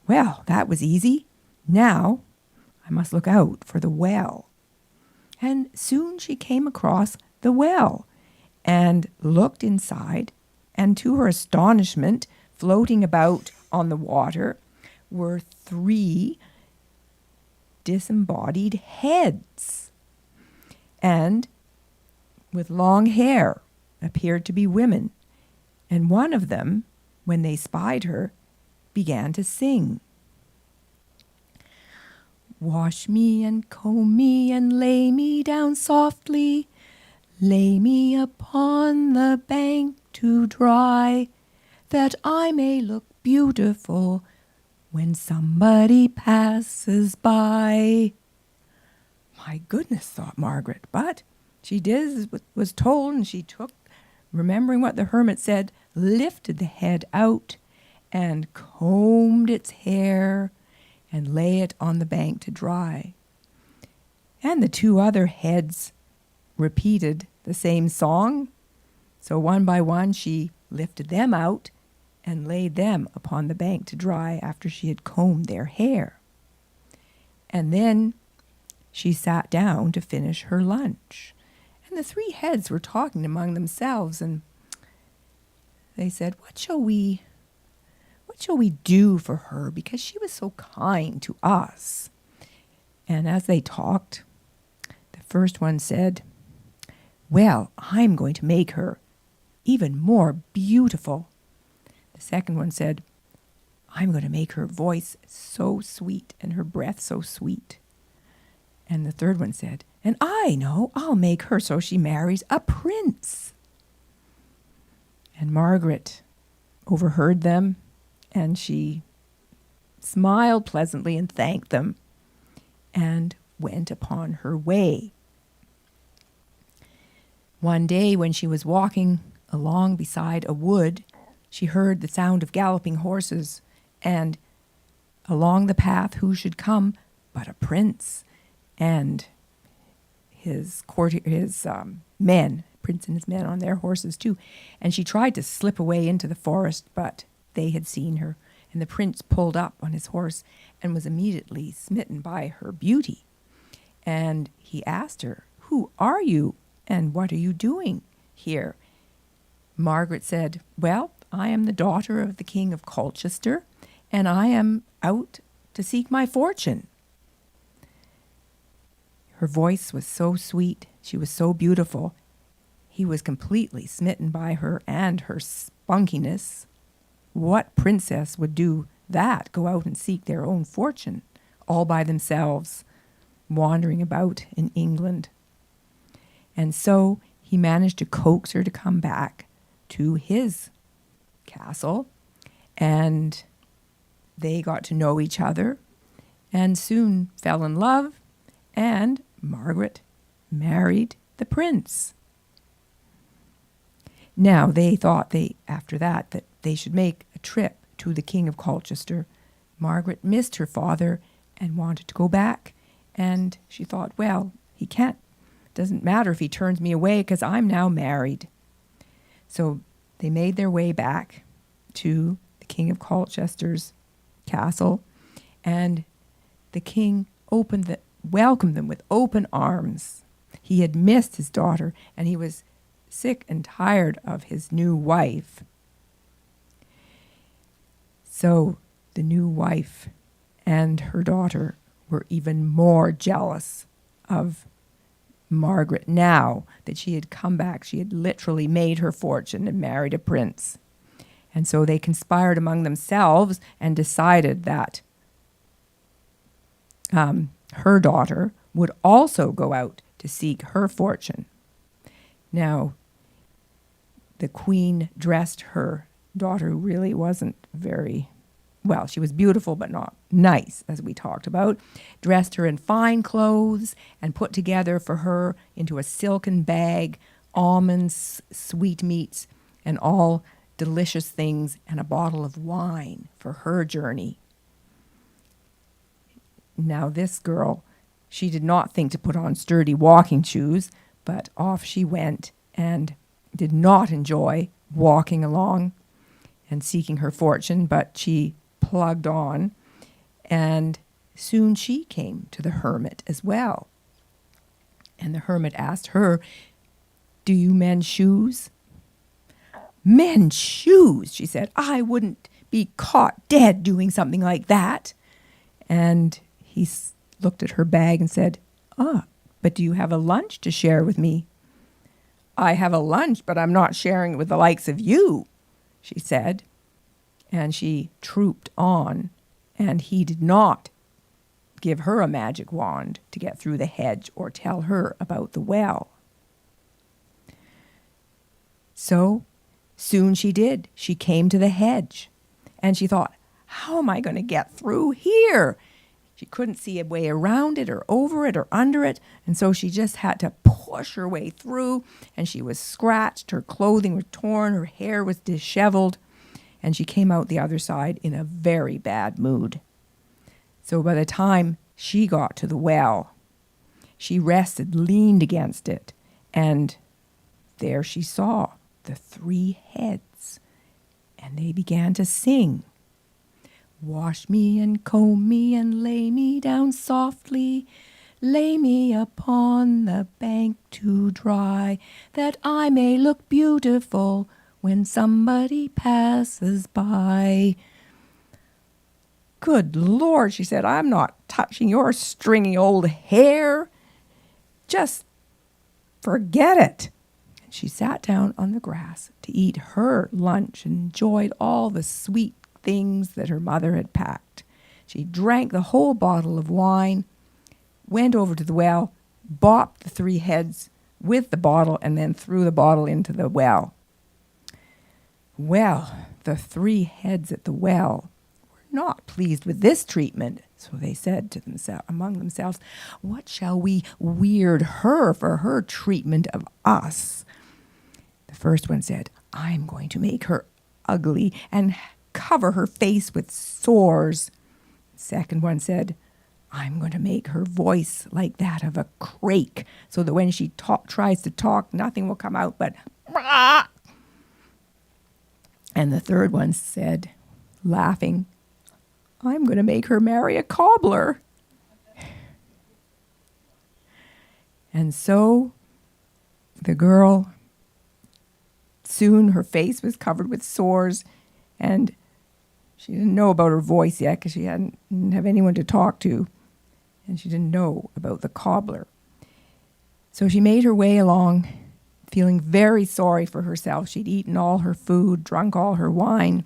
Well, that was easy. Now I must look out for the well. And soon she came across the well and looked inside, and to her astonishment, floating about on the water were 3 disembodied heads, and with long hair appeared to be women, and one of them, when they spied her, began to sing. Wash me and comb me and lay me down softly, lay me upon the bank to dry, that I may look beautiful when somebody passes by. My goodness, thought Margaret, but she did as was told, and she took, remembering what the hermit said, lifted the head out and combed its hair and lay it on the bank to dry. And the 2 other heads repeated the same song. So one by one she lifted them out and laid them upon the bank to dry after she had combed their hair. And then she sat down to finish her lunch. And the 3 heads were talking among themselves, and they said, what shall we do for her, because she was so kind to us? And as they talked, the first one said, well, I'm going to make her even more beautiful. The second one said, I'm going to make her voice so sweet and her breath so sweet. And the third one said, and I know, I'll make her so she marries a prince. And Margaret overheard them, and she smiled pleasantly and thanked them and went upon her way. One day when she was walking along beside a wood, she heard the sound of galloping horses, and along the path who should come but a prince and his men, prince and his men on their horses too. And she tried to slip away into the forest, but they had seen her, and the prince pulled up on his horse and was immediately smitten by her beauty. And he asked her, who are you, and what are you doing here? Margaret said, well, I am the daughter of the King of Colchester, and I am out to seek my fortune. Her voice was so sweet, she was so beautiful. He was completely smitten by her and her spunkiness. What princess would do that, go out and seek their own fortune, all by themselves, wandering about in England? And so he managed to coax her to come back to his castle, and they got to know each other and soon fell in love, and Margaret married the prince. Now they thought after that they should make a trip to the King of Colchester. Margaret missed her father and wanted to go back, and she thought, well, he can't. Doesn't matter if he turns me away because I'm now married. So they made their way back to the King of Colchester's castle, and the king welcomed them with open arms. He had missed his daughter, and he was sick and tired of his new wife. So the new wife and her daughter were even more jealous of Margaret now that she had come back. She had literally made her fortune and married a prince. And so they conspired among themselves and decided that her daughter would also go out to seek her fortune. Now, the queen dressed her daughter, who really wasn't very well, she was beautiful but not nice, as we talked about, dressed her in fine clothes and put together for her into a silken bag almonds, sweetmeats, and all delicious things, and a bottle of wine for her journey. Now this girl, she did not think to put on sturdy walking shoes, but off she went and did not enjoy walking along and seeking her fortune, but she plugged on, and soon she came to the hermit as well. And the hermit asked her, "Do you mend shoes?" "Mend shoes," she said. "I wouldn't be caught dead doing something like that." And he looked at her bag and said, "But do you have a lunch to share with me?" "I have a lunch, but I'm not sharing it with the likes of you," she said. And she trooped on, and he did not give her a magic wand to get through the hedge or tell her about the well. So soon she did. She came to the hedge, and she thought, how am I going to get through here? She couldn't see a way around it or over it or under it, and so she just had to push her way through, and she was scratched, her clothing was torn, her hair was disheveled, and she came out the other side in a very bad mood. So by the time she got to the well, she rested, leaned against it, and there she saw the 3 heads, and they began to sing. "Wash me and comb me and lay me down softly, lay me upon the bank to dry, that I may look beautiful when somebody passes by." "Good Lord," she said, "I'm not touching your stringy old hair. Just forget it." And she sat down on the grass to eat her lunch and enjoyed all the sweet things that her mother had packed. She drank the whole bottle of wine, went over to the well, bopped the 3 heads with the bottle, and then threw the bottle into the well. Well, the 3 heads at the well were not pleased with this treatment, so they said to among themselves, "What shall we weird her for her treatment of us?" The first one said, "I'm going to make her ugly and cover her face with sores." The second one said, "I'm going to make her voice like that of a crake, so that when she tries to talk, nothing will come out but bah." And the third one said, laughing, "I'm going to make her marry a cobbler." And so the girl, soon her face was covered with sores, and she didn't know about her voice yet because she didn't have anyone to talk to, and she didn't know about the cobbler. So she made her way along, feeling very sorry for herself. She'd eaten all her food, drunk all her wine,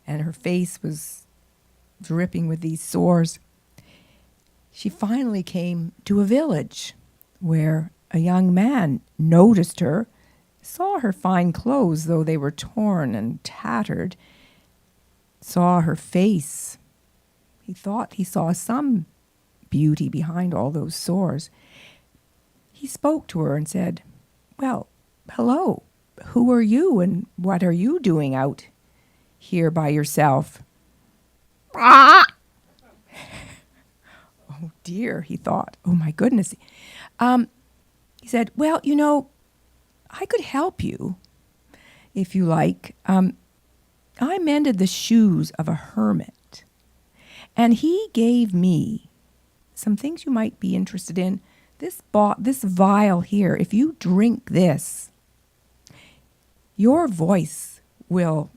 and her face was dripping with these sores. She finally came to a village where a young man noticed her, saw her fine clothes, though they were torn and tattered, saw her face. He thought he saw some beauty behind all those sores. He spoke to her and said, "Well, hello, who are you and what are you doing out here by yourself?" "Ah!" Oh dear, he thought. Oh my goodness. He said, "Well, you know, I could help you if you like. I mended the shoes of a hermit, and he gave me some things you might be interested in. This vial here, if you drink this, your voice will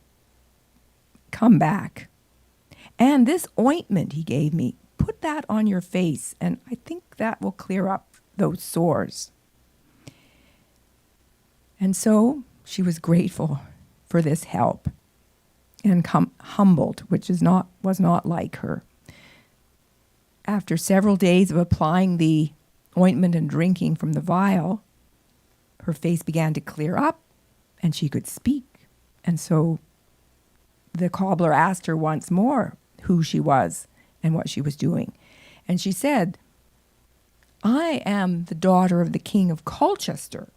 come back. And this ointment he gave me, put that on your face, and I think that will clear up those sores." And so she was grateful for this help and humbled, which was not like her. After several days of applying the ointment and drinking from the vial, her face began to clear up and she could speak. And so the cobbler asked her once more, who she was and what she was doing. And she said, I am the daughter of the King of Colchester,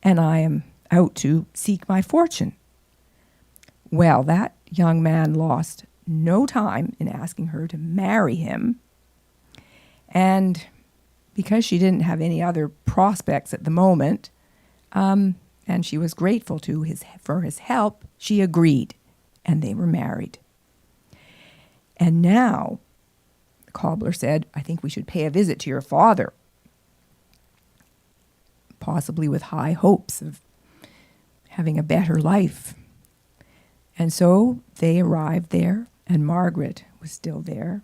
and I am out to seek my fortune. Well, that young man lost no time in asking her to marry him. And because she didn't have any other prospects at the moment, and she was grateful for his help, she agreed, and they were married. And now, the cobbler said, I think we should pay a visit to your father, possibly with high hopes of having a better life. And so they arrived there, and Margaret was still there.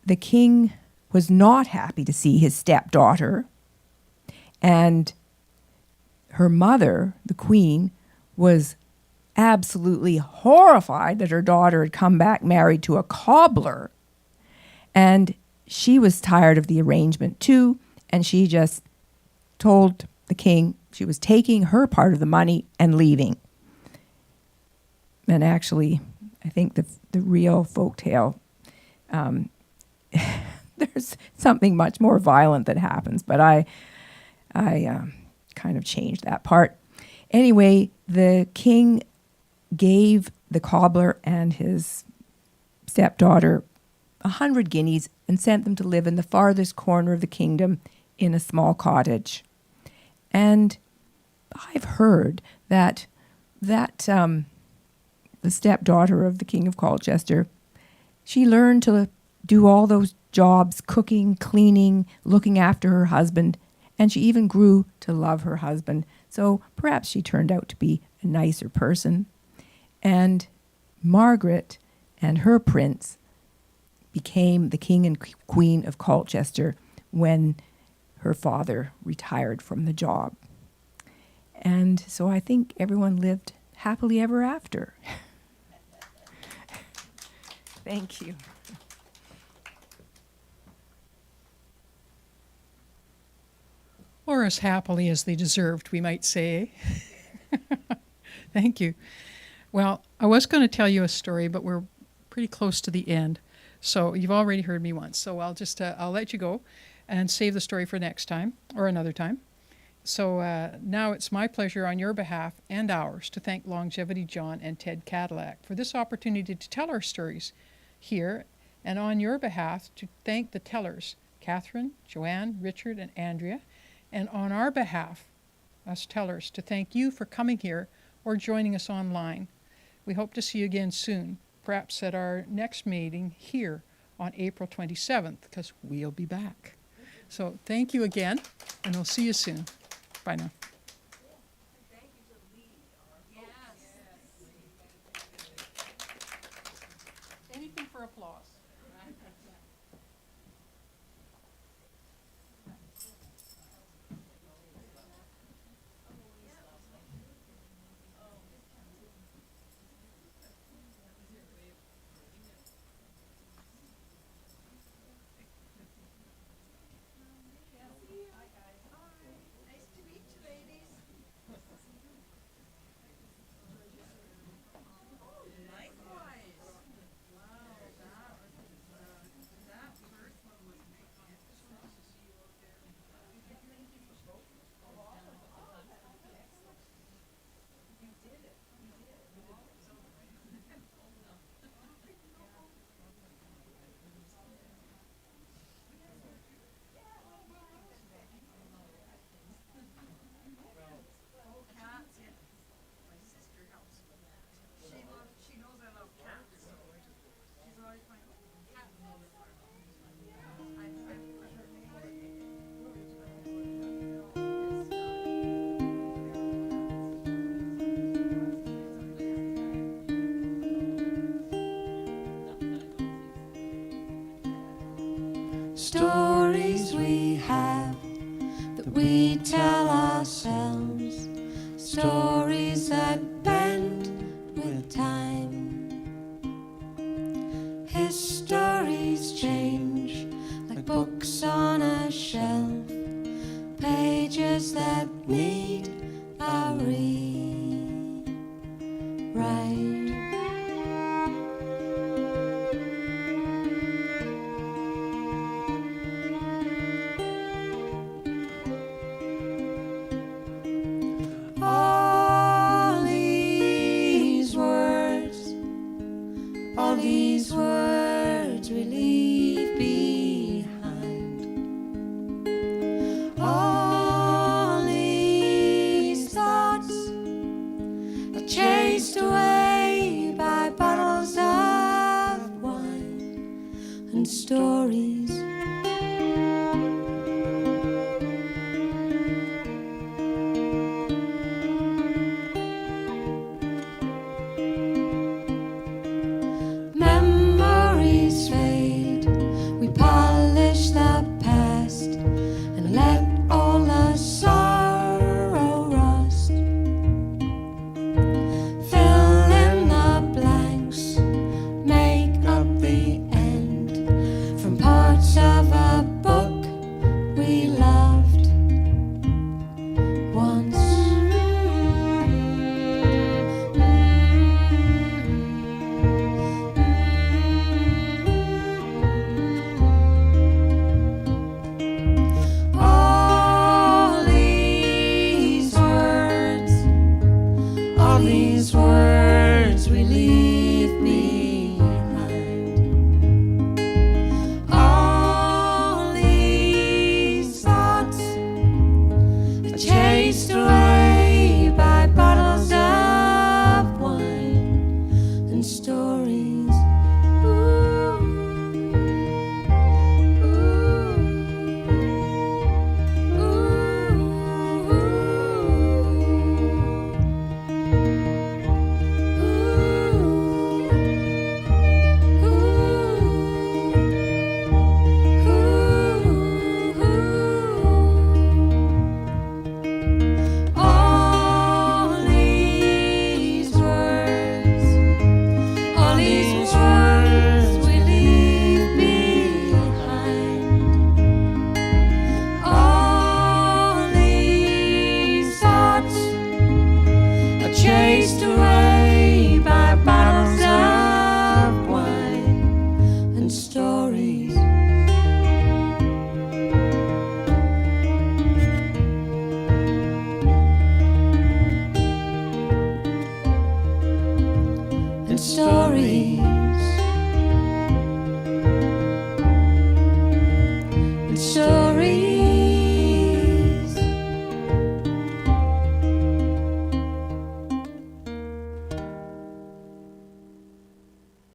The king was not happy to see his stepdaughter, and her mother, the queen, was absolutely horrified that her daughter had come back married to a cobbler. And she was tired of the arrangement too, and she just told the king she was taking her part of the money and leaving. And actually, I think the real folktale, there's something much more violent that happens, but I kind of changed that part. Anyway, the king gave the cobbler and his stepdaughter 100 guineas and sent them to live in the farthest corner of the kingdom in a small cottage. And I've heard that the stepdaughter of the King of Colchester, she learned to do all those jobs, cooking, cleaning, looking after her husband, and she even grew to love her husband. So perhaps she turned out to be a nicer person. And Margaret and her prince became the king and queen of Colchester when her father retired from the job. And so I think everyone lived happily ever after. Thank you. Or as happily as they deserved, we might say. Thank you. Well, I was going to tell you a story, but we're pretty close to the end. So you've already heard me once. So I'll just, I'll let you go and save the story for next time or another time. So now it's my pleasure on your behalf and ours to thank Longevity John and Ted Cadillac for this opportunity to tell our stories here, and on your behalf to thank the tellers, Catherine, Joanne, Richard, and Andrea, and on our behalf, us tellers, to thank you for coming here or joining us online. We hope to see you again soon, perhaps at our next meeting here on April 27th, because we'll be back. So thank you again, and we'll see you soon. Bye now. Anything for applause. Stories we have that we tell ourselves, stories that bend with time. Histories change like books on a shelf, pages that need a rewrite. stories.